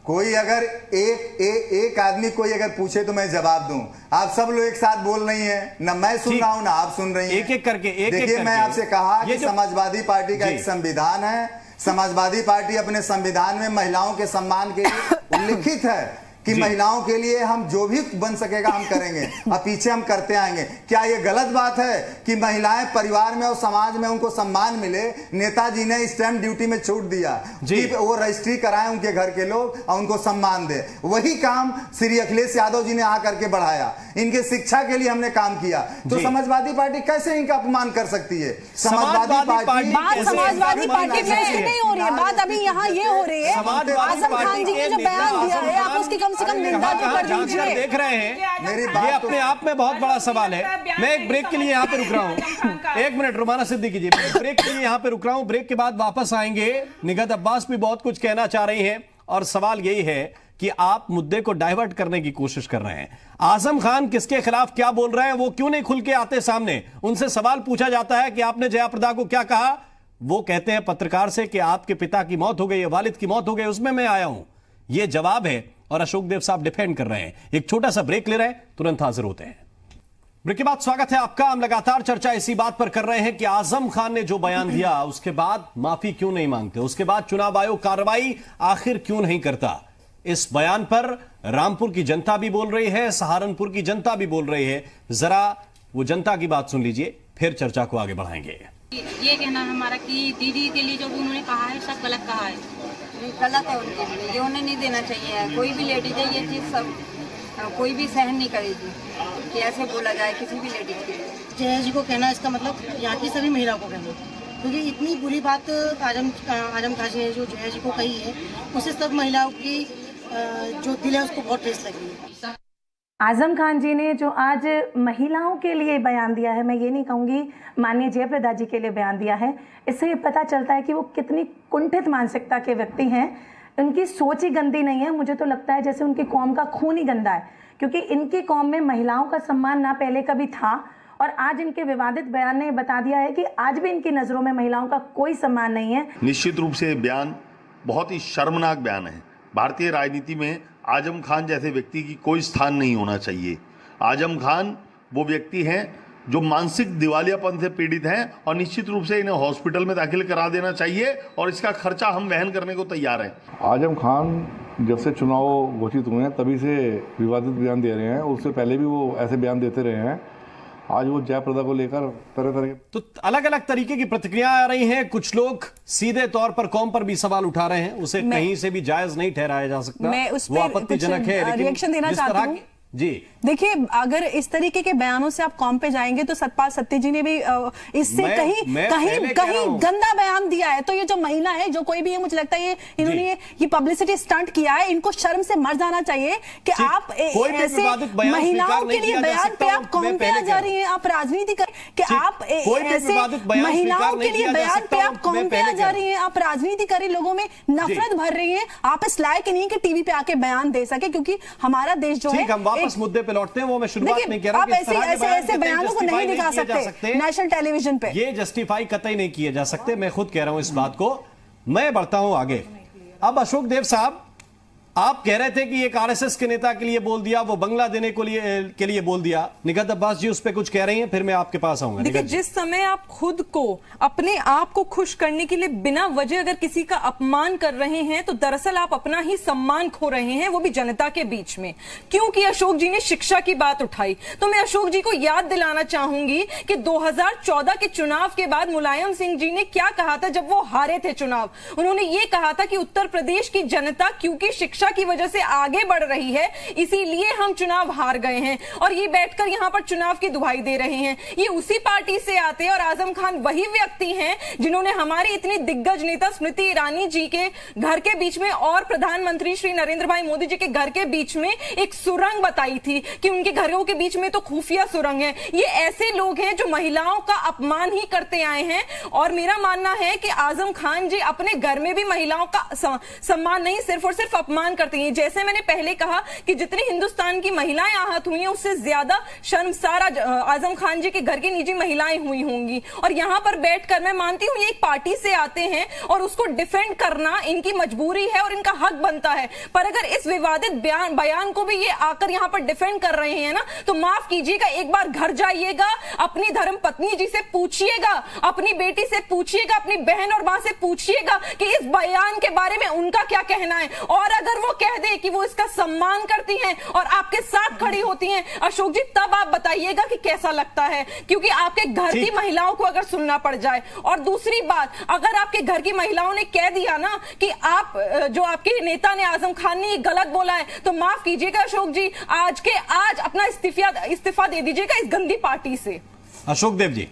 कोई अगर एक आदमी कोई अगर पूछे तो मैं जवाब दूं। आप सब लोग एक साथ बोल रही हैं, ना मैं सुन रहा हूं ना आप सुन रही हैं। एक एक करके देखिए, मैं आपसे कहा कि समाजवादी पार्टी का एक संविधान है। समाजवादी पार्टी अपने संविधान में महिलाओं के सम्मान के लिए उल्लिखित है कि महिलाओं के लिए हम जो भी बन सकेगा हम करेंगे और पीछे हम करते आएंगे। क्या ये गलत बात है कि महिलाएं परिवार में और समाज में उनको सम्मान मिले? नेताजी ने स्टैंप ड्यूटी में छूट दिया कि वो रजिस्ट्री कराएं उनके घर के लोग और उनको सम्मान दे। वही काम श्री अखिलेश यादव जी ने आकर के बढ़ाया। इनके शिक्षा के लिए हमने काम किया। तो समाजवादी पार्टी कैसे इनका अपमान कर सकती है? समाजवादी पार्टी नहीं हो रही है, बात अभी यहाँ ये हो रही है। आजम खान जी ने जो बयान दिया है आप उसकी कम से कम निंदा तो कर दीजिए। देख रहे हैं, ये अपने आप में बहुत बड़ा सवाल है। मैं एक ब्रेक के लिए यहाँ पे रुक रहा हूँ। एक मिनट रुमाना सिद्दीकी जी, ब्रेक के लिए यहाँ पे रुक रहा हूँ। ब्रेक के बाद वापस आएंगे। निगहत अब्बास भी बहुत कुछ कहना चाह रही हैं और सवाल यही है कि आप मुद्दे को डाइवर्ट करने की कोशिश कर रहे हैं। आजम खान किसके खिलाफ क्या बोल रहे हैं, वो क्यों नहीं खुल के आते सामने? उनसे सवाल पूछा जाता है कि आपने जया प्रदा को क्या कहा, वो कहते हैं पत्रकार से कि आपके पिता की मौत हो गई है, वालिद की मौत हो गई, उसमें मैं आया हूं। ये जवाब है और अशोक देव साहब डिफेंड कर रहे हैं। एक छोटा सा ब्रेक ले रहे हैं, तुरंत हाजिर होते हैं। ब्रेक के बाद स्वागत है आपका। हम लगातार चर्चा इसी बात पर कर रहे हैं कि आजम खान ने जो बयान दिया उसके बाद माफी क्यों नहीं मांगते, उसके बाद चुनाव आयोग कार्रवाई आखिर क्यों नहीं करता। इस बयान पर रामपुर की जनता भी बोल रही है, सहारनपुर की जनता भी बोल रही है। जरा वो जनता की बात सुन लीजिए, फिर चर्चा को आगे बढ़ाएंगे। ये कहना हमारा कि दीदी के लिए जो भी उन्होंने कहा है सब गलत कहा है, गलत है उनके लिए, ये उन्हें नहीं देना चाहिए। कोई भी लेडीज है ये चीज़ सब कोई भी सहन नहीं करेगी कि ऐसे बोला जाए किसी भी लेडीज के लिए। जया जी को कहना इसका मतलब यहाँ की सभी महिलाओं को कहना, क्योंकि इतनी बुरी बात आजम खान जी ने जो जया जी को कही है उससे सब महिलाओं की जो दिल है उसको बहुत ठेस लगी है। आजम खान जी ने जो आज महिलाओं के लिए बयान दिया है, मैं ये नहीं कहूँगी माननीय जयप्रदा जी के लिए बयान दिया है, इससे ये पता चलता है कि वो कितनी कुंठित मानसिकता के व्यक्ति हैं। उनकी सोच ही गंदी नहीं है, मुझे तो लगता है जैसे उनकी कौम का खून ही गंदा है, क्योंकि इनकी कौम में महिलाओं का सम्मान ना पहले कभी था और आज इनके विवादित बयान ने बता दिया है कि आज भी इनकी नज़रों में महिलाओं का कोई सम्मान नहीं है। निश्चित रूप से बयान बहुत ही शर्मनाक बयान है। भारतीय राजनीति में आजम खान जैसे व्यक्ति की कोई स्थान नहीं होना चाहिए। आजम खान वो व्यक्ति हैं जो मानसिक दिवालियापन से पीड़ित हैं, और निश्चित रूप से इन्हें हॉस्पिटल में दाखिल करा देना चाहिए और इसका खर्चा हम वहन करने को तैयार हैं। आजम खान जब से चुनाव घोषित हुए हैं तभी से विवादित बयान दे रहे हैं, उससे पहले भी वो ऐसे बयान देते रहे हैं। आज वो जयप्रदा को लेकर तरह तरह के तो अलग अलग तरीके की प्रतिक्रियाएं आ रही हैं। कुछ लोग सीधे तौर पर कौम पर भी सवाल उठा रहे हैं, उसे कहीं से भी जायज नहीं ठहराया जा सकता, मैं उस वो आपत्तिजनक है। लेकिन रिएक्शन देना चाहती हूँ जी। देखिए, अगर इस तरीके के बयानों से आप कॉम पे जाएंगे तो सतपाल सत्ती जी ने भी इससे कहीं गंदा बयान दिया है। तो ये जो महिला है, जो कोई भी है, मुझे लगता है इन्होंने ये पब्लिसिटी स्टंट किया है। इनको शर्म से मर जाना चाहिए कि आप ऐसे महिलाओं के लिए बयान पे आप कॉम पे आ जा रही हैं, आप राजनीति कर कि आप ऐसे महिलाओं के लिए बयान पे आप कॉम पे आ जा रही हैं, आप राजनीति करें, लोगों में नफरत भर रही है। आप इस लायक नहीं कि टीवी पे आके बयान दे सके, क्योंकि हमारा देश जो है वापस मुद्दे पे लौटते हैं। वो मैं शुरुआत में कह रहा हूं कि ऐसे बयानों को नहीं दिखा सकते नेशनल टेलीविजन पे, ये जस्टिफाई कतई नहीं किए जा सकते। मैं खुद कह रहा हूं इस बात को। मैं बढ़ता हूं आगे। अब अशोक देव साहब, आप कह रहे थे कि एक आरएसएस के नेता के लिए बोल दिया, वो बंगला देने के लिए बोल दिया। निगहत अब्बास जी उस पर कुछ कह रही हैं, फिर मैं आपके पास आऊंगा। देखिए, जिस समय आप खुद को अपने आप को खुश करने के लिए बिना वजह अगर किसी का अपमान कर रहे हैं, तो दरअसल आप अपना ही सम्मान खो रहे हैं, वो भी जनता के बीच में। क्योंकि अशोक जी ने शिक्षा की बात उठाई, तो मैं अशोक जी को याद दिलाना चाहूंगी कि 2014 के चुनाव के बाद मुलायम सिंह जी ने क्या कहा था जब वो हारे थे चुनाव। उन्होंने ये कहा था कि उत्तर प्रदेश की जनता क्योंकि शिक्षा की वजह से आगे बढ़ रही है, इसीलिए हम चुनाव हार गए हैं, और ये बैठकर यहां पर चुनाव की दुहाई दे रहे हैं। ये उसी पार्टी से आते हैं, और आजम खान वही व्यक्ति हैं जिन्होंने हमारी इतनी दिग्गज नेता स्मृति ईरानी जी के घर के बीच में और प्रधानमंत्री श्री नरेंद्र भाई मोदी जी के घर के बीच में एक सुरंग बताई थी कि उनके घरों के बीच में तो खुफिया सुरंग है। ये ऐसे लोग हैं जो महिलाओं का अपमान ही करते आए हैं, और मेरा मानना है कि आजम खान जी अपने घर में भी महिलाओं का सम्मान नहीं, सिर्फ और सिर्फ अपमान करते हैं। जैसे मैंने पहले कहा कि जितनी हिंदुस्तान की महिलाएं आहत हुई हैं, उससे ज्यादा शर्मसार आजम खान जी के घर की निजी महिलाएं हुई होंगी। और यहां पर बैठकर मैं मानती हूं ये एक पार्टी से आते हैं और उसको डिफेंड करना इनकी मजबूरी है और इनका हक बनता है। पर अगर इस विवादित बयान को भी ये आकर यहां पर डिफेंड कर रहे हैं ना, तो माफ कीजिएगा, एक बार घर जाइएगा, अपनी धर्म पत्नी जी से पूछिएगा, अपनी बेटी से पूछिएगा, अपनी बहन और मां से पूछिएगा कि इस बयान के बारे में उनका क्या कहना है। और अगर वो कह दे कि वो इसका सम्मान करती हैं और आपके साथ खड़ी होती हैं, अशोक जी, तब आप बताइएगा कि कैसा लगता है, क्योंकि आपके घर की महिलाओं को अगर सुनना पड़ जाए। और दूसरी बात, अगर आपके घर की महिलाओं ने कह दिया ना कि आप जो आपके नेता ने आजम खान ने गलत बोला है, तो माफ कीजिएगा अशोक जी, आज के आज अपना इस्तीफा दे दीजिएगा इस गंदी पार्टी से। अशोक देव जी।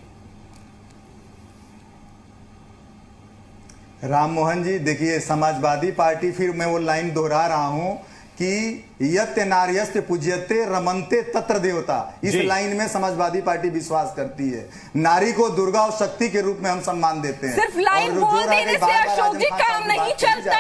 राम मोहन जी, देखिए, समाजवादी पार्टी, फिर मैं वो लाइन दोहरा रहा हूं कि यत्य नार्यस्ते पूज्यते रमनते तत्र देवता, इस लाइन में समाजवादी पार्टी विश्वास करती है। नारी को दुर्गा और शक्ति के रूप में हम सम्मान देते हैं। सिर्फ लाइन बोल देने से अशोक जी काम नहीं चलता।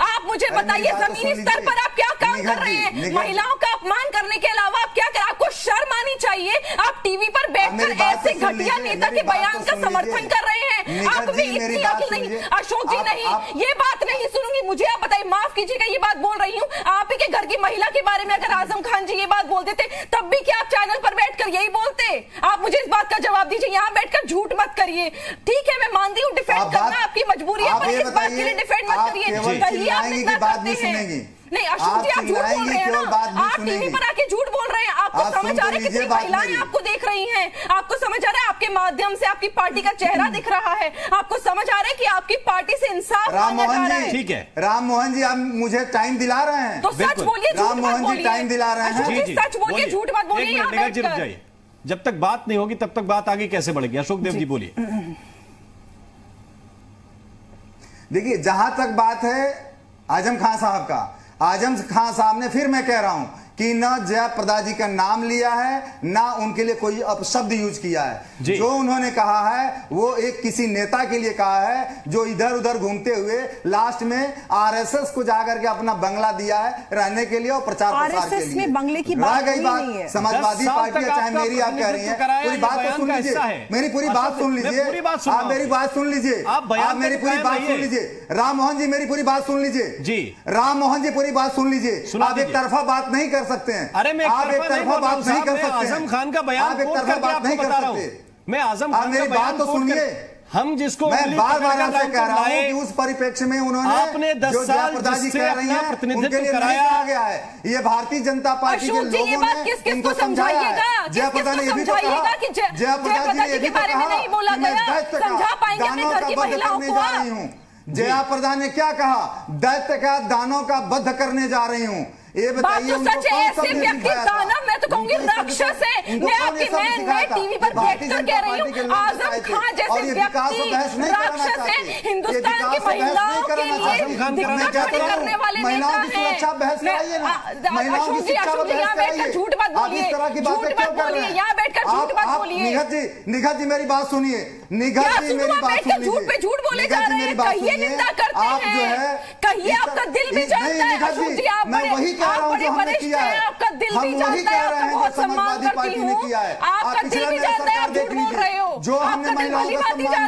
आप मुझे बताइए, जमीनी स्तर पर आप क्या काम कर रहे हैं? महिलाओं का अपमान करने के अलावा आप क्या कर, आपको शर्म आनी चाहिए। आप टीवी पर बैठकर ऐसे घटिया नेता के बयान का समर्थन कर रहे हैं। आप भी इतनी अकल नहीं। अशोक जी, नहीं, ये बात नहीं सुनूंगी। मुझे आप बताइए, माफ कीजिएगा, ये बात बोल रही हूँ, आप ही के घर की महिला के बारे में अगर आजम खान जी ये बात बोल देते, तब भी क्या आप चैनल पर बैठकर यही बोलते? आप मुझे इस बात का जवाब दीजिए, यहाँ बैठकर झूठ मत करिए। ठीक है, मैं मानती हूँ डिफेंड करना आपकी मजबूरी है, पर इस बात के लिए डिफेंड मत करिए। कहिए आप इतना करते हैं। नहीं अशोक जी, आप झूठ बोल रहे हैं ना, आप टीवी पर आके झूठ बोल रहे हैं। आपको समझ आ रहा है कितनी महिलाएं आपको देख रही हैं, आपको समझ आ रहा है आपके माध्यम से आपकी पार्टी का चेहरा दिख रहा है, आपको समझ आ रहा है कि आपकी पार्टी से इंसाफ मांगा जा रहा है। ठीक है राम मोहन जी, आप मुझे टाइम दिला रहे हैं, तो सच बोलिए, राम मोहन जी टाइम दिला रहे हैं, सच बोलिए, झूठ मत बोलिए। यहाँ बैठकर जब तक बात नहीं होगी तब तक बात आगे कैसे बढ़ेगी? अशोक देव जी बोलिए। देखिए, जहां तक बात है आजम खान साहब का, आजम खान साहब ने, फिर मैं कह रहा हूं कि न जयप्रदा जी का नाम लिया है, ना उनके लिए कोई अपशब्द यूज किया है। जो उन्होंने कहा है वो एक किसी नेता के लिए कहा है जो इधर उधर घूमते हुए लास्ट में आरएसएस को जाकर के अपना बंगला दिया है रहने के लिए और प्रचार प्रसार के लिए। में बंगले की बात गई बात समाजवादी पार्टी, चाहे मेरी आप कह रही हैं, पूरी बात तो सुन लीजिए, मेरी पूरी बात सुन लीजिए, आप मेरी बात सुन लीजिए, आप मेरी पूरी बात सुन लीजिए। राम मोहन जी, मेरी पूरी बात सुन लीजिए जी, राम मोहन जी, पूरी बात सुन लीजिए। आप एक तरफा बात नहीं कर कर सकते हैं। अरे मैं आप एक तरफा बात नहीं कर सकते। आजम खान का बयान आप एक तरफा बात नहीं कर सकते। मैं आजम खान मेरी बात तो सुनिए। हम जिसको मैं बार-बार आपसे कह रहा हूं कि उस परिप्रेक्ष्य में उन्होंने आपने 10 साल जिससे अपना प्रतिनिधित्व कराया गया है, ये भारतीय जनता पार्टी के लोगों ने इनको समझाइएगा। जयप्रदा ने ये भी कहा, जयप्रदा जी ने ये भी कहा कि मैं दैत्य का दानव का वध करने जा रही हूँ। जयप्रदा ने क्या कहा? दैत्य का दानव का वध करने जा रही हूँ। ये बताइए, तो सच है, ऐसे व्यक्ति दानव, मैं तो कहूंगी राक्षस है। मैं टीवी पर देखकर कह रही हूँ, आजम खान जैसे व्यक्ति राक्षस है। हिंदुस्तान की महिलाओं के लिए दिक्कत खड़ी करने वाले नेता हैं। अशोक जी यहाँ बैठकर झूठ मत बोलिए, झूठ मत बोलिए, यहाँ बैठकर झूठ मत बोलिए। निघत जी मेरी बात सुनिए, निघत जी मेरी बात सुनिए। झूठ पे झूठ बोले जा रहे हैं, कहिए निंदा करते हैं, कहिए आपका दिल भी जानता है। अशोक जी आप बड़े वरिष्ठ हैं, आपका दिल भी जानता है, आपका बहुत सम्मान करती हूँ, आपका दिल भी जानता है, आप झूठ बोल रहे हो। जो हमने महिलाओं को सम्मान दिया है,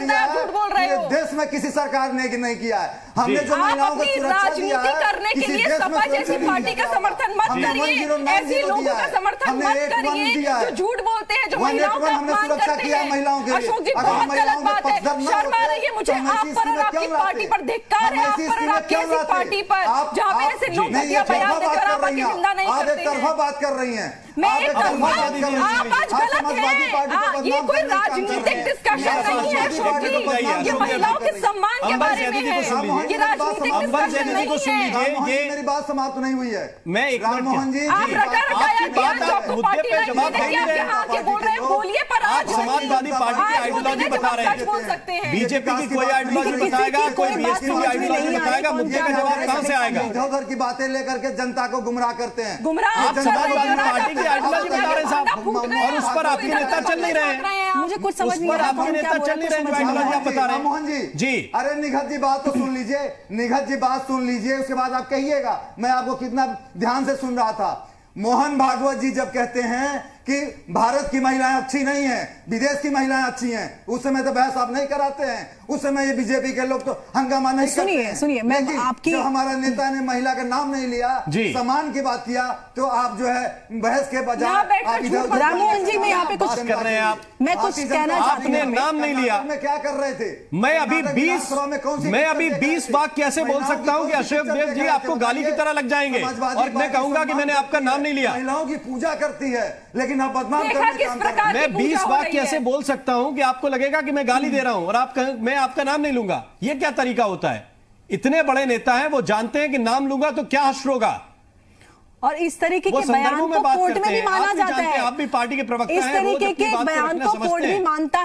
देश में किसी सरकार ने नहीं किया है। हमने जो महिलाओं को सुरक्षा दिया है, करने के लिए सपा जैसी पार्टी का समर्थन मत करिए, ऐसे लोगों का समर्थन मत करिए जो झूठ बोलते हैं, जो महिलाओं का अपमान करते हैं। अशोक जी बहुत गलत बात है, शर्म आ रही है मुझे आप पर और आपकी पार्टी पर। धिक्कार है आप पर और आपकी ऐसी पार्टी पर जहाँ पे ऐसे लोग घटिया बयान देकर आप की निंदा नहीं करते हैं। आप एक तरफा बात कर रही हैं। मैं एक तरफा, आप आज गलत हैं। ये कोई राजनीतिक डिस्कशन नहीं है अशोक जी, ये महिलाओं के सम्मान के बारे में है, ये राजनीतिक डिस्कशन नहीं है। ये मेरी बात समाप्त नहीं हुई है। मैं एक राममोहन जी, आप रटा-रटाया किया जो आपको पार्टी में आगे बोल रहे हैं, बोलिए, पर आज समाजवादी पार्टी की आइडियोलॉजी बता रहे हैं। बीजेपी की कोई आइडियोलॉजी बताएगा, कोई बीएसपी की आइडियोलॉजी बताएगा, मुद्दे का जवाब कहां से आएगा? इधर की बातें लेकर के जनता को गुमराह करते हैं। आप समाजवादी पार्टी की आइडियोलॉजी बता रहे हैं साहब, और उस पर आपके नेता चल नहीं रहे। मुझे कुछ समझ नहीं आ रहा, आपके नेता चल नहीं रहे जो आइडियोलॉजी आप बता रहे हैं। मोहन जी, अरे निघत जी बात तो सुन लीजिए, निघत जी बात सुन लीजिए, उसके बाद आप कहिएगा मैं आपको कितना ध्यान से सुन रहा था। मोहन भागवत जी जब कहते हैं कि भारत की महिलाएं अच्छी नहीं हैं, विदेश की महिलाएं अच्छी हैं, उस समय तो बहस आप नहीं कराते हैं। उस समय ये बीजेपी के लोग तो हंगामा नहीं करते हैं। सुनिए, मैं आपकी जब हमारा नेता ने महिला का नाम नहीं लिया, सम्मान की बात किया, तो आप जो है बहस के बजाय राममोहन जी मैं यहाँ पे कुछ कर रहे हैं। आप मैं कुछ कहना चाहती हूँ। आपने नाम नहीं लिया, में क्या कर रहे थे? मैं अभी 20 वाक्य कैसे बोल सकता हूँ कि अशोक देव जी आपको गाली की तरह लग जाएंगे और मैं कहूंगा कि मैंने आपका नाम नहीं लिया। महिलाओं की पूजा करती है लेकिन आप बदनाम करने का काम कर रहे हैं। मैं 20 वाक्य कैसे बोल सकता हूं कि आपको लगेगा कि मैं गाली दे रहा हूं और मैं आपका नाम नहीं लूंगा? यह क्या तरीका होता है? इतने बड़े नेता हैं, वो जानते हैं कि नाम लूंगा तो क्या हश्र होगा। और इस तरीके के बयान को कोर्ट में भी माना जाता है। आप भी पार्टी के प्रवक्ता हैं, इस तरीके के बयान को कोर्ट भी मानता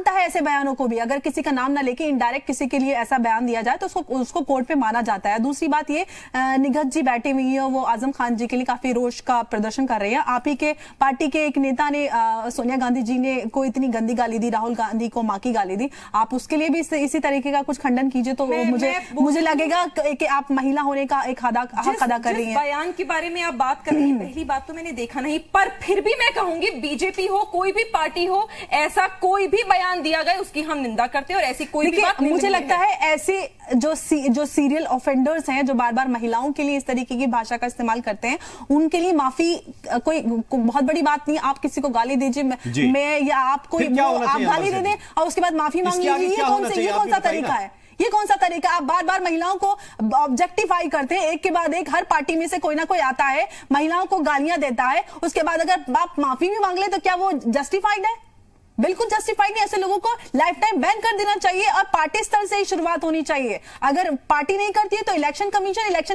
है ऐसे बयानों को भी। अगर किसी का नाम ना लेके इनडायरेक्ट किसी के लिए ऐसा बयान दिया जाए तो उसको कोर्ट पे माना जाता है। दूसरी बात ये, निघत जी बैठे हुई है, वो आजम खान जी के लिए काफी रोष का प्रदर्शन कर रहे हैं। आप ही के पार्टी के एक नेता ने, सोनिया गांधी जी ने कोई इतनी गंदी गाली दी, राहुल गांधी को माँ की गाली दी, आप उसके लिए भी इसी तरीके का कुछ खंडन कीजिए तो मुझे लगेगा कि आप महिला होने का एक हक अदा कर रही है। बयान के बारे में आप बात कर रही हैं, पहली बात तो मैंने देखा नहीं, पर फिर भी मैं कहूंगी बीजेपी हो कोई भी पार्टी हो, ऐसा कोई भी बयान दिया गया उसकी हम निंदा करते हैं और ऐसी कोई भी बात नहीं। मुझे लगता है ऐसे जो सीरियल ऑफेंडर्स हैं, जो बार बार महिलाओं के लिए इस तरीके की भाषा का इस्तेमाल करते हैं, उनके लिए माफी कोई बहुत बड़ी बात नहीं। आप किसी को गाली दीजिए, मैं या आप कोई आप गाली दे दें और उसके बाद माफी मांग लीजिए, ये कौन सा तरीका है? ये कौन सा तरीका? आप बार बार महिलाओं को ऑब्जेक्टिफाई करते हैं, एक के बाद एक हर पार्टी में से कोई ना कोई आता है, महिलाओं को गालियां देता है, उसके बाद अगर आप माफी भी मांग ले तो क्या वो जस्टिफाइड है? बिल्कुल जस्टिफाइड नहीं। ऐसे लोगों को लाइफ टाइम बैन कर देना चाहिए और पार्टी स्तर से ही शुरुआत होनी चाहिए। अगर पार्टी नहीं करती है तो इलेक्शन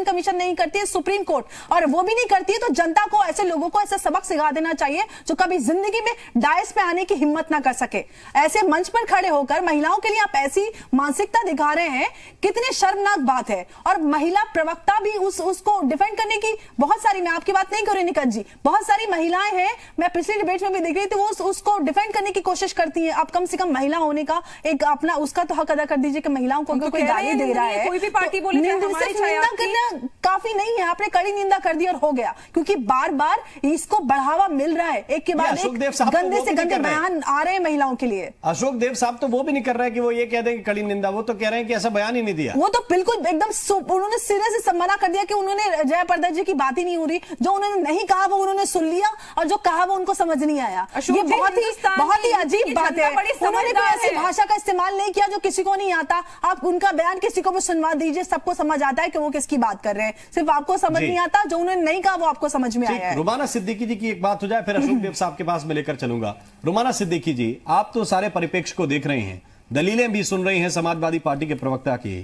कमीशन नहीं करती है सुप्रीम कोर्ट, और वो भी नहीं करती है तो जनता को, ऐसे लोगों को ऐसा सबक सिखा देना चाहिए जो कभी जिंदगी में डायस पे आने की हिम्मत ना कर सके। ऐसे मंच पर खड़े होकर महिलाओं के लिए आप ऐसी मानसिकता दिखा रहे हैं, कितनी शर्मनाक बात है। और महिला प्रवक्ता भी उसको डिफेंड करने की बहुत सारी, मैं आपकी बात नहीं कर रही निकट जी, बहुत सारी महिलाएं हैं, मैं पिछली डिबेट में भी देख रही थी, वो उसको डिफेंड करने की कोशिश करती हैं। आप कम से कम महिला होने का एक अपना उसका तो हक अदा कर दीजिए कि महिलाओं को अगर कोई गाली दे रहा है, कोई भी पार्टी बोले निंदा करना काफी नहीं है, आपने कड़ी निंदा कर दी और हो गया, क्योंकि बार बार इसको बढ़ावा मिल रहा है, एक के बाद एक गंदे से गंदे बयान आ रहे हैं महिलाओं के लिए। अशोक देव साहब तो वो भी नहीं कर रहे कि वो ये कह दें कि कड़ी निंदा, वो तो कह रहे हैं कि ऐसा बयान ही नहीं दिया। वो तो बिल्कुल एकदम उन्होंने सिरे से मना कर दिया कि उन्होंने जयाप्रदा जी की बात ही नहीं हो रही, जो उन्होंने नहीं कहा वो उन्होंने सुन लिया और जो कहा वो उनको समझ नहीं आया। ये बहुत ही अजीब बात है। उन्होंने कोई ऐसी भाषा का इस्तेमाल नहीं किया जो किसी को नहीं आता। आप उनका बयान किसी को भी सुनवा दीजिए, सबको समझ आता है कि वो किसकी बात कर रहे हैं, सिर्फ आपको समझ नहीं आता, जो उन्होंने नहीं कहा वो आपको समझ में आया है। रुमाना सिद्दीकी जी की एक बात हो जाए, फिर अशोक देव साहब के पास मैं लेकर चलूंगा। रुमाना सिद्दीकी जी, आप तो सारे परिप्रेक्ष्य को देख रहे हैं, दलीलें भी सुन रही हैं समाजवादी पार्टी के प्रवक्ता की,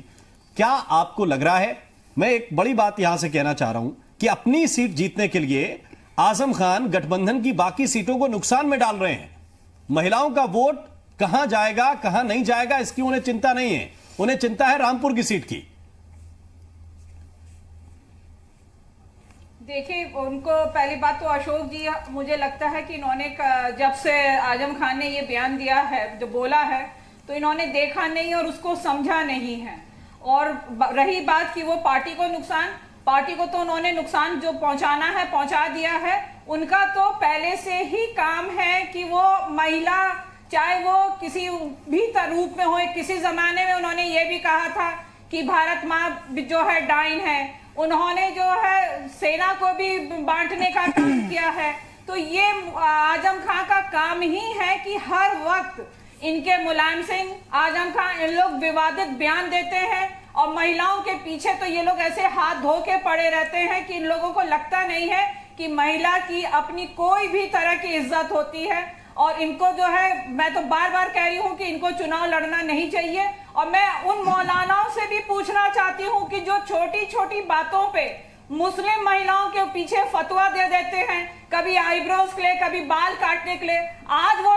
क्या आपको लग रहा है, मैं एक बड़ी बात यहां से कहना चाह रहा हूं कि अपनी सीट जीतने के लिए आजम खान गठबंधन की बाकी सीटों को नुकसान में डाल रहे हैं। महिलाओं का वोट कहां जाएगा कहां नहीं जाएगा इसकी उन्हें चिंता नहीं है, उन्हें चिंता है रामपुर की सीट की। देखिए, उनको पहली बात तो अशोक जी, मुझे लगता है कि इन्होंने जब से आजम खान ने ये बयान दिया है, जो बोला है, तो इन्होंने देखा नहीं और उसको समझा नहीं है। और रही बात कि वो पार्टी को नुकसान, पार्टी को तो उन्होंने नुकसान जो पहुंचाना है पहुंचा दिया है। उनका तो पहले से ही काम है कि वो महिला, चाहे वो किसी भी रूप में हो, किसी जमाने में उन्होंने ये भी कहा था कि भारत माँ जो है डाइन है, उन्होंने जो है सेना को भी बांटने का काम किया है। तो ये आजम खान का काम ही है कि हर वक्त इनके मुलायम सिंह, आजम खान, इन लोग विवादित बयान देते हैं और महिलाओं के पीछे तो ये लोग ऐसे हाथ धो के पड़े रहते हैं कि इन लोगों को लगता नहीं है कि महिला की अपनी कोई भी तरह की इज्जत होती है। और इनको जो है, मैं तो बार बार कह रही हूँ कि इनको चुनाव लड़ना नहीं चाहिए। और मैं उन मौलानाओं से भी पूछना चाहती हूँ कि जो छोटी छोटी बातों पे मुस्लिम महिलाओं के पीछे फतवा दे देते हैं, कभी आईब्रोज के लिए, कभी बाल काटने के लिए, आज वो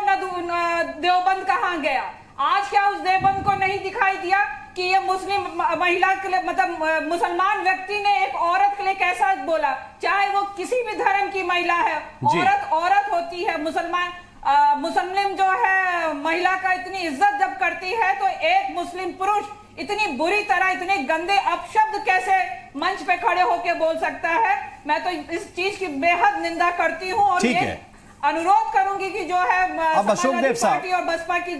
देवबंद कहाँ गया? आज क्या उस देवबंद को नहीं दिखाई दिया कि ये मुस्लिम महिला के लिए, मतलब मुसलमान व्यक्ति ने एक औरत के लिए कैसा बोला? चाहे वो किसी भी धर्म की महिला है, औरत औरत होती है। मुस्लिम जो है महिला का इतनी इज्जत जब करती है, तो एक मुस्लिम पुरुष इतनी बुरी तरह, इतने गंदे अपशब्द कैसे मंच पे खड़े होकर बोल सकता है? मैं तो इस चीज की बेहद निंदा करती हूँ और ये अनुरोध करूंगी कि जो है समाजवादी पार्टी और बसपा की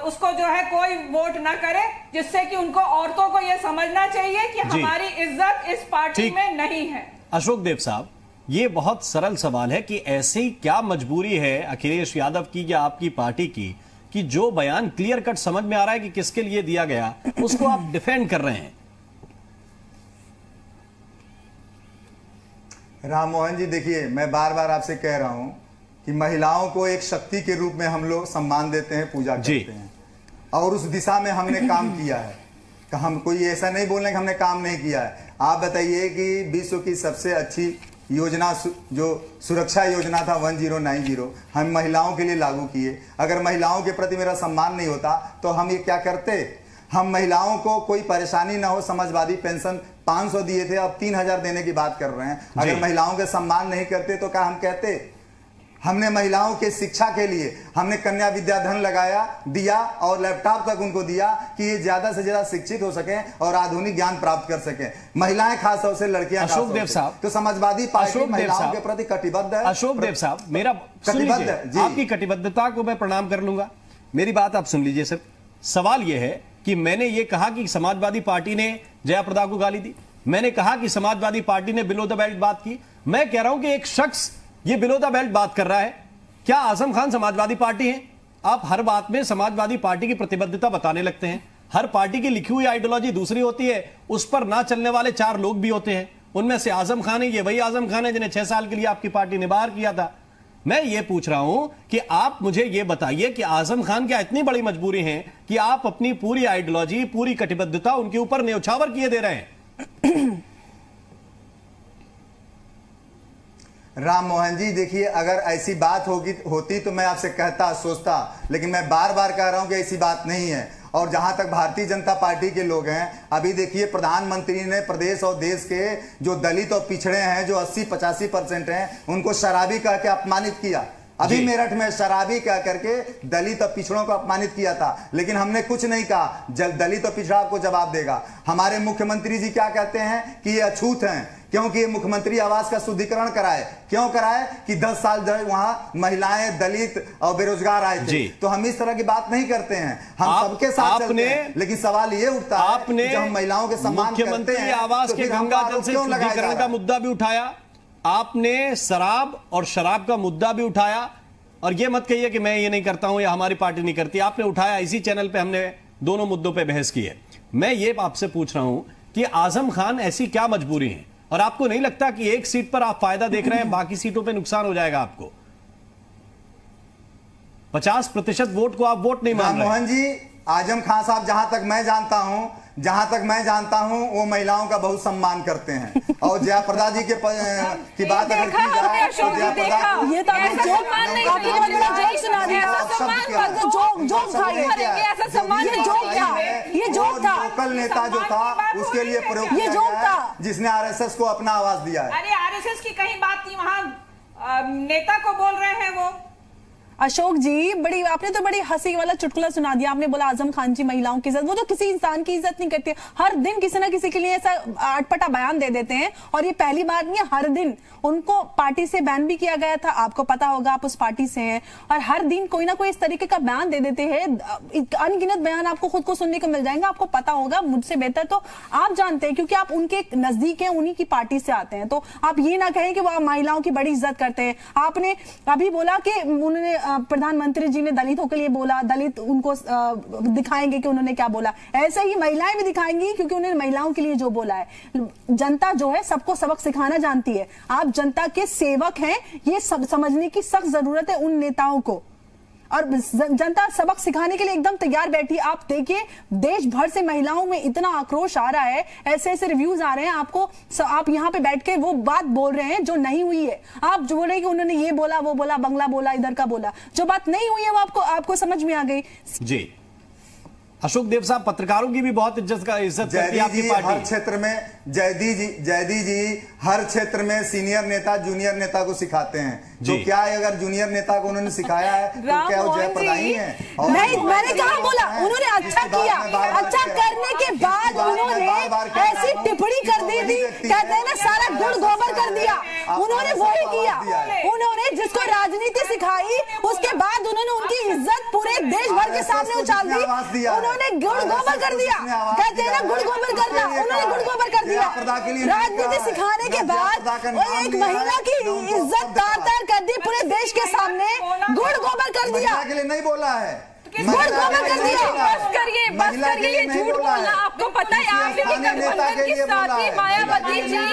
उसको जो है कोई वोट ना करे, जिससे कि उनको, औरतों को यह समझना चाहिए कि हमारी इज्जत इस पार्टी में नहीं है। अशोक देव साहब, ये बहुत सरल सवाल है कि ऐसी क्या मजबूरी है अखिलेश यादव की या आपकी पार्टी की कि जो बयान क्लियर कट समझ में आ रहा है कि किसके लिए दिया गया, उसको आप डिफेंड कर रहे हैं? राम मोहन जी, देखिए, मैं बार बार आपसे कह रहा हूं कि महिलाओं को एक शक्ति के रूप में हम लोग सम्मान देते हैं, पूजा करते हैं, और उस दिशा में हमने काम किया है। हम कोई ऐसा नहीं बोल रहे कि हमने काम नहीं किया है। आप बताइए कि विश्व की सबसे अच्छी योजना जो सुरक्षा योजना था 1090, हम महिलाओं के लिए लागू किए। अगर महिलाओं के प्रति मेरा सम्मान नहीं होता तो हम ये क्या करते? हम महिलाओं को कोई परेशानी ना हो, समाजवादी पेंशन 500 दिए थे, अब 3000 देने की बात कर रहे हैं। अगर महिलाओं के सम्मान नहीं करते तो क्या हम कहते? हमने महिलाओं के शिक्षा के लिए हमने कन्या विद्याधन लगाया, दिया और लैपटॉप तक उनको दिया कि ये ज्यादा से ज्यादा शिक्षित हो सकें और आधुनिक ज्ञान प्राप्त कर सकें। महिलाएं खास तौर से लड़कियां। अशोक देव साहब, तो समाजवादी पार्टी महिलाओं के प्रति कटिबद्ध है। अशोक देव साहब, मेरा कटिबद्ध है, आपकी कटिबद्धता को मैं प्रणाम कर लूंगा। मेरी बात आप सुन लीजिए। सिर्फ सवाल यह है कि मैंने ये कहा कि समाजवादी पार्टी ने जयाप्रदा को गाली दी, मैंने कहा कि समाजवादी पार्टी ने बिलो द बेल्ट बात की। मैं कह रहा हूं कि एक शख्स ये बिलो द बेल्ट बात कर रहा है, क्या आजम खान समाजवादी पार्टी है? आप हर बात में समाजवादी पार्टी की प्रतिबद्धता बताने लगते हैं। हर पार्टी की लिखी हुई आइडियोलॉजी दूसरी होती है, उस पर ना चलने वाले 4 लोग भी होते हैं, उनमें से आजम खान है। ये वही आजम खान है जिन्हें 6 साल के लिए आपकी पार्टी ने बाहर किया था। मैं ये पूछ रहा हूं कि आप मुझे ये बताइए कि आजम खान क्या इतनी बड़ी मजबूरी है कि आप अपनी पूरी आइडियोलॉजी, पूरी कटिबद्धता उनके ऊपर न्यौछावर किए दे रहे हैं? राम मोहन जी, देखिए, अगर ऐसी बात होती तो मैं आपसे कहता, सोचता, लेकिन मैं बार बार कह रहा हूं कि ऐसी बात नहीं है। और जहां तक भारतीय जनता पार्टी के लोग हैं, अभी देखिए प्रधानमंत्री ने प्रदेश और देश के जो दलित और पिछड़े हैं, जो 80-85% हैं, उनको शराबी कह के अपमानित किया। अभी मेरठ में शराबी कह करके दलित और पिछड़ों को अपमानित किया था, लेकिन हमने कुछ नहीं कहा। दलित और पिछड़ा आपको जवाब देगा। हमारे मुख्यमंत्री जी क्या कहते हैं कि ये अछूत हैं, क्योंकि ये मुख्यमंत्री आवास का शुद्धिकरण कराए। क्यों कराए? कि 10 साल जो वहां महिलाएं, दलित और बेरोजगार आए थे। तो हम इस तरह की बात नहीं करते हैं, हम सबके साथ चलते हैं। लेकिन सवाल ये उठता है कि जब हम महिलाओं के सम्मान करते हैं, आवास के गंगा जल से शुद्धिकरण का मुद्दा भी उठाया, आपने शराब और शराब का मुद्दा भी उठाया। और ये मत कहिए कि मैं ये नहीं करता हूं या हमारी पार्टी नहीं करती, आपने उठाया। इसी चैनल पे हमने दोनों मुद्दों पे बहस की है। मैं ये आपसे पूछ रहा हूं कि आजम खान ऐसी क्या मजबूरी है, और आपको नहीं लगता कि एक सीट पर आप फायदा देख रहे हैं, बाकी सीटों पे नुकसान हो जाएगा आपको? 50% वोट को आप वोट नहीं मान रहे। मोहन जी, आजम खान साहब जहां तक मैं जानता हूं वो महिलाओं का बहुत सम्मान करते हैं। और जयाप्रदा जी की बात अगर की जाए तो जयाप्रदा ये तो लोकल नेता जो था उसके लिए प्रयोग किया गया, जिसने आरएसएस को अपना आवाज दिया है। अरे आरएसएस की कहीं बात नहीं, वहां नेता को बोल रहे हैं वो। अशोक जी, आपने तो बड़ी हंसी वाला चुटकुला सुना दिया। आपने बोला आजम खान जी महिलाओं की इज्जत, वो तो किसी इंसान की इज्जत नहीं करते। हर दिन किसी ना किसी के लिए ऐसा अटपटा बयान दे देते हैं, और ये पहली बार नहीं है। हर दिन उनको पार्टी से बैन भी किया गया था, आपको पता होगा, आप उस पार्टी से हैं। और हर दिन कोई ना कोई इस तरीके का बयान दे देते हैं। अनगिनत बयान आपको खुद को सुनने को मिल जाएंगे, आपको पता होगा मुझसे बेहतर तो आप जानते हैं, क्योंकि आप उनके नजदीक हैं, उन्हीं की पार्टी से आते हैं। तो आप ये ना कहें कि वो महिलाओं की बड़ी इज्जत करते हैं। आपने अभी बोला कि उन्होंने प्रधानमंत्री जी ने दलितों के लिए बोला, दलित उनको दिखाएंगे कि उन्होंने क्या बोला। ऐसे ही महिलाएं भी दिखाएंगी, क्योंकि उन्होंने महिलाओं के लिए जो बोला है। जनता जो है सबको सबक सिखाना जानती है। आप जनता के सेवक हैं, ये सब समझने की सख्त जरूरत है उन नेताओं को। और जनता सबक सिखाने के लिए एकदम तैयार बैठी। आप देखिए, देश भर से महिलाओं में इतना आक्रोश आ रहा है, ऐसे ऐसे रिव्यूज आ रहे हैं आपको। आप यहाँ पे बैठ के वो बात बोल रहे हैं जो नहीं हुई है। आप जो बोल रहे हैं कि उन्होंने ये बोला, वो बोला, बंगला बोला, इधर का बोला, जो बात नहीं हुई है वो आपको समझ में आ गई। जी अशोक देव साहब, पत्रकारों की भी बहुत इज्जत करती है आपकी पार्टी। हर क्षेत्र में जयदी जी हर क्षेत्र में सीनियर नेता जूनियर नेता को सिखाते हैं। तो क्या अगर जूनियर नेता को उन्होंने सिखाया है तो क्या वो जयप्रदा ही है? नहीं, मैंने कहा बोला उन्होंने अच्छा किया। अच्छा करने के बाद उन्होंने ऐसी टिप्पणी कर दी थी, कहते हैं ना सारा गुड़ गोबर कर दिया। उन्होंने वही किया। उन्होंने जिसको राजनीति सिखाई, उसके बाद उन्होंने उनकी इज्जत पूरे देश भर के सामने उछाल दी। उन्होंने गुड़ गोबर कर दिया। कहते हैं ना गुड़ गोबर करना, उन्होंने गुड़ गोबर कर दिया। राजनीति सिखाने के बाद एक महिला की इज्जत तार-तार कर दी पूरे देश के सामने। गुड़ गोबर कर दिया। के लिए नहीं बोला है, गुड़ गोबर कर दिया। बस करिए ये झूठ बोलना। आपको पता है आप ही गठबंधन की साथी मायावती जी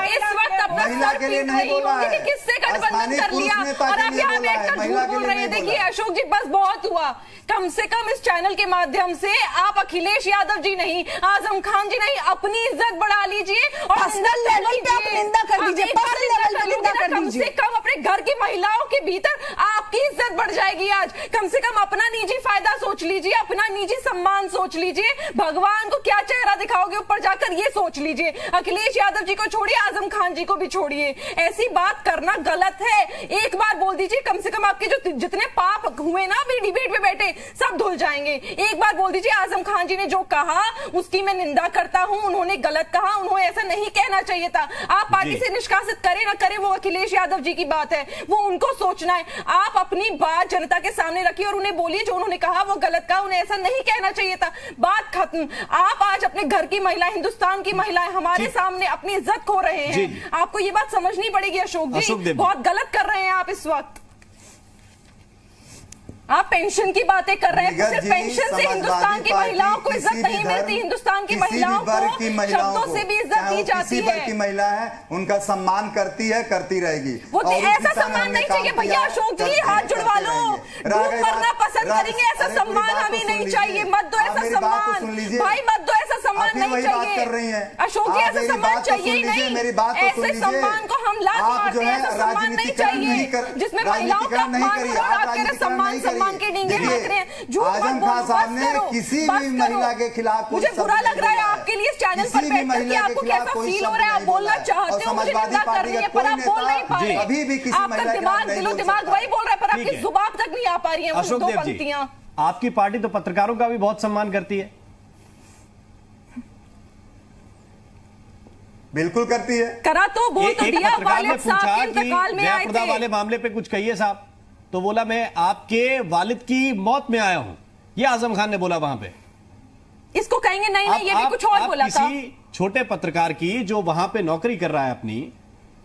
इस वक्त अपना सर पीट रही होंगी कि किससे गठबंधन कर लिया, और आप यहाँ बैठकर झूठ बोल रहे हैं। देखिए अशोक जी, बस बहुत हुआ। कम से कम इस चैनल के माध्यम से आप अखिलेश यादव जी नहीं, आजम खान जी नहीं, अपनी इज्जत बढ़ा लीजिए और पर्सनल लेवल पे आप निंदा कर दीजिए। पर्सनल लेवल पे निंदा कर दीजिए। कम से कम अपने घर की महिलाओं के भीतर आपकी इज्जत बढ़ जाएगी। आज कम से कम अपना निजी फायदा सोच लीजिए, अपना निजी सम्मान सोच लीजिए। भगवान को क्या चेहरा दिखाओगे ऊपर जाकर, ये सोच लीजिए। अखिलेश यादव जी को छोड़िए, आजम खान जी को भी छोड़िए। ऐसी बात करना गलत है। एक बार बोल दीजिए, कम से कम आपके जो जितने पाप हुए ना भी डिबेट में बैठे सब धुल जाएंगे। एक बार बोल दीजिए आजम खान जी ने जो कहा उसकी मैं निंदा करता हूं, उन्होंने गलत कहा, उन्होंने ऐसा नहीं कहना चाहिए था। आप पार्टी से निष्कासित करें ना करें, वो अखिलेश यादव जी की बात है, वो उनको सोचना है। आप अपनी बात जनता के सामने रखिए और उन्हें बोलिए जो उन्होंने कहा वो गलत कहा, उन्हें ऐसा नहीं कहना चाहिए था। बात खत्म। आप आज अपने घर की महिलाएं, हिंदुस्तान की महिलाएं हमारे सामने अपनी इज्जत खो रहे हैं। आपको ये बात समझनी पड़ेगी अशोक जी, बहुत गलत कर रहे हैं आप इस वक्त। आप पेंशन की बातें कर रहे हैं, सिर्फ पेंशन से हिंदुस्तान की महिलाओं को इज्जत नहीं मिलती। हिंदुस्तान की महिलाओं को शब्दों से भी इज्जत दी जाती है। किसी की महिला है उनका सम्मान करती है, करती रहेगी। वो ऐसा सम्मान नहीं चाहिए भैया। अशोक जी हाथ जुड़वा लो, मरना पसंद करेंगे, ऐसा सम्मान हमें नहीं चाहिए। मत दो ऐसा सम्मान भाई, मत दो ऐसा सम्मान नहीं चाहिए। अशोक जी ऐसा सम्मान चाहिए ही नहीं। ऐसे सम्मान को हम लात मारते हैं, ऐसा सम्मान नहीं चाहिए जिसमें महिलाओं का सम्मान के डींगे मार रहे हैं। आजम खान साहब ने किसी भी महिला के खिलाफ, मुझे बुरा लग रहा है आपके लिए इस चैनल पर बैठकर कि आपको कैसा फील हो रहा है। आप बोलना चाहते हो, मुझे निंदा कर रही है पर आप बोल नहीं पा रहे। अभी भी किसी आपका दिमाग दिलो दिमाग वही बोल रहा है पर आप पा रही हैं वो अशोक दो देव जी, पंक्तियां। आपकी पार्टी तो पत्रकारों का भी बहुत सम्मान करती है। बिल्कुल करती है। करा तो बोल तो दिया, पत्रकार ने वालिद साहब पूछा के कि इंतकाल में आए जयाप्रदा थे। वाले मामले पे कुछ कहिए साहब, तो बोला मैं आपके वालिद की मौत में आया हूं, ये आजम खान ने बोला वहां पे। इसको कहेंगे नहीं नहीं, ये भी कुछ और बोला था। किसी छोटे पत्रकार की जो वहां पे नौकरी कर रहा है, अपनी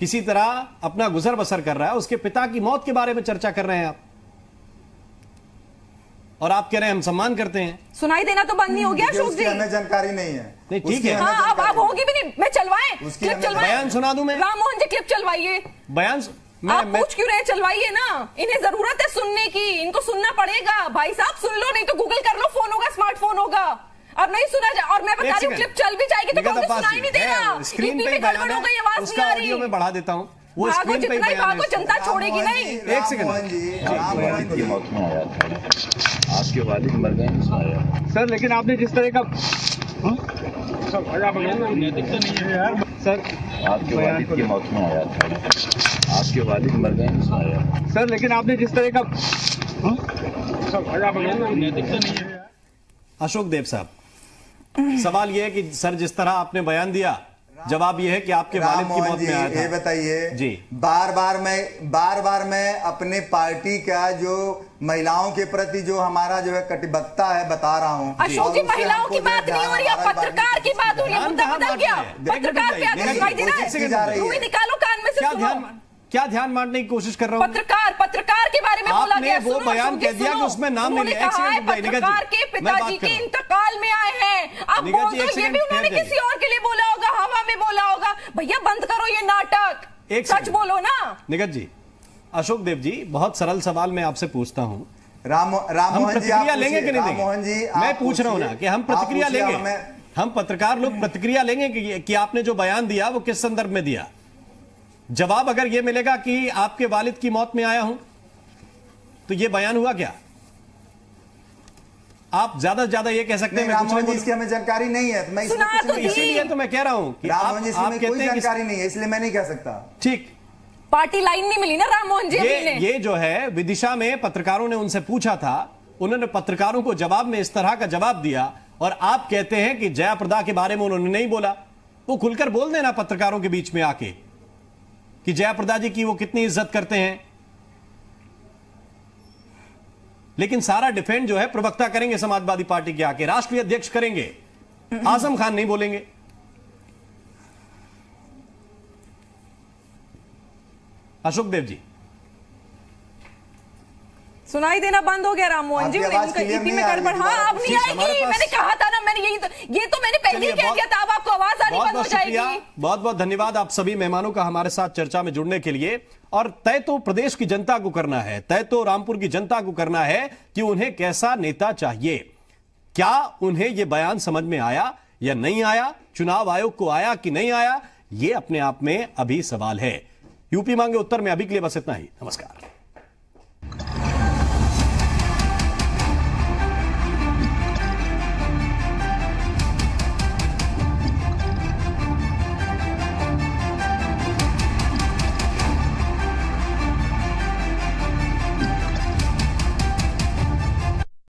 किसी तरह अपना गुजर बसर कर रहा है, उसके पिता की मौत के बारे में चर्चा कर रहे हैं आप, और आप कह रहे हैं हम सम्मान करते हैं। सुनाई देना तो बंद नहीं हो गया अशोक जी? हमें जानकारी नहीं है। नहीं ठीक है, हाँ अब होगी भी नहीं। मैं चलवाएं क्लिप, चलवाएं, बयान सुना दूं मैं? राम मोहन जी क्लिप चलवाइए। बयान आप पूछ क्यों रहे, चलवाइए ना, इन्हें जरूरत है सुनने की, इनको सुनना पड़ेगा। भाई साहब सुन लो, नहीं तो गूगल कर लो, फोन होगा, स्मार्टफोन होगा। अब नहीं सुना जाए, और मैं बता रही हूँ क्लिप चल भी जाएगी तो कहोगे सुनाई नहीं दे रहा, स्क्रीन पे गड़बड़ हो गई, आवाज नहीं आ रही। में बढ़ा देता हूँ, वो भागो स्क्रीन पे जितना ही भागो, जनता छोड़ेगी नहीं। एक सेकंड, वालिद की मौत में आया था, आपके वालिद मर गए सर, लेकिन आपने जिस तरह का सर, आपके वालिद की मौत में आया था, आपके वालिद मर गए सर, लेकिन आपने जिस तरह का अशोक देव साहब, सवाल यह है कि सर जिस तरह आपने बयान दिया, जवाब यह है कि आपके वालिद की मौत में आया था। ये बताइए जी, बार बार मैं अपने पार्टी का जो महिलाओं के प्रति जो हमारा जो है कटिबद्धता है बता रहा हूँ। अशोक जी महिलाओं की बात नहीं हो रही है, पत्रकार की बात हो रही है। मुद्दा बदल गया, पत्रकार पे आगे दिखाई दे रहा है, रूही निकालो कान में से, सुनो। क्या ध्यान बांटने की कोशिश कर रहा हूँ? पत्रकार के बारे में बोला गया, वो बयान कह दिया कि उसमें नाम नहीं लिया। पत्रकार के पिताजी के इंतकाल में आए हैं, अब बोल दो ये भी उन्होंने किसी और के लिए बोला होगा, हवा में बोला होगा। भैया बंद करो ये नाटक, सच बोलो ना। निगत जी, अशोक देव जी, बहुत सरल सवाल मैं आपसे पूछता हूँ, राम मोहन जी प्रतिक्रिया लेंगे कि नहीं देंगे? मोहन जी मैं पूछ रहा हूँ ना कि हम प्रतिक्रिया लेंगे, हम पत्रकार लोग प्रतिक्रिया लेंगे कि आपने जो बयान दिया वो किस संदर्भ में दिया। जवाब अगर यह मिलेगा कि आपके वालिद की मौत में आया हूं, तो यह बयान हुआ क्या? आप ज्यादा से ज्यादा ये कह सकते हैं राम मोहन जी इसकी हमें जानकारी नहीं है, तो मैं इसीलिए तो मैं कह रहा हूं कि राम मोहन जी इसमें कोई जानकारी नहीं है, इसलिए मैं नहीं कह सकता। ठीक, पार्टी लाइन नहीं मिली ना राम मोहन जी। ये जो है विदिशा में पत्रकारों ने उनसे पूछा था, उन्होंने पत्रकारों को जवाब में इस तरह का जवाब दिया, और आप कहते हैं कि जयाप्रदा के बारे में उन्होंने नहीं बोला। वो खुलकर बोल देना पत्रकारों के बीच में आके कि जयाप्रदा जी की वो कितनी इज्जत करते हैं, लेकिन सारा डिफेंड जो है प्रवक्ता करेंगे समाजवादी पार्टी के आके, राष्ट्रीय अध्यक्ष करेंगे, आजम खान नहीं बोलेंगे। अशोक देव जी, सुनाई देना बंद हो गया राम मोहन जी, उनका ईपी में गड़बड़। हाँ अब नहीं आएगी, मैंने कहा था ना, मैंने ये तो मैंने पहले ही कह दिया था, अब आपको आवाज आनी बंद हो जाएगी। बहुत बहुत धन्यवाद आप सभी मेहमानों का हमारे साथ चर्चा में जुड़ने के लिए। और तय तो प्रदेश की जनता को करना है, तय तो रामपुर की जनता को करना है कि उन्हें कैसा नेता चाहिए। क्या उन्हें यह बयान समझ में आया या नहीं आया, चुनाव आयोग को आया कि नहीं आया, यह अपने आप में अभी सवाल है। यूपी मांगे उत्तर में अभी के लिए बस इतना ही। नमस्कार।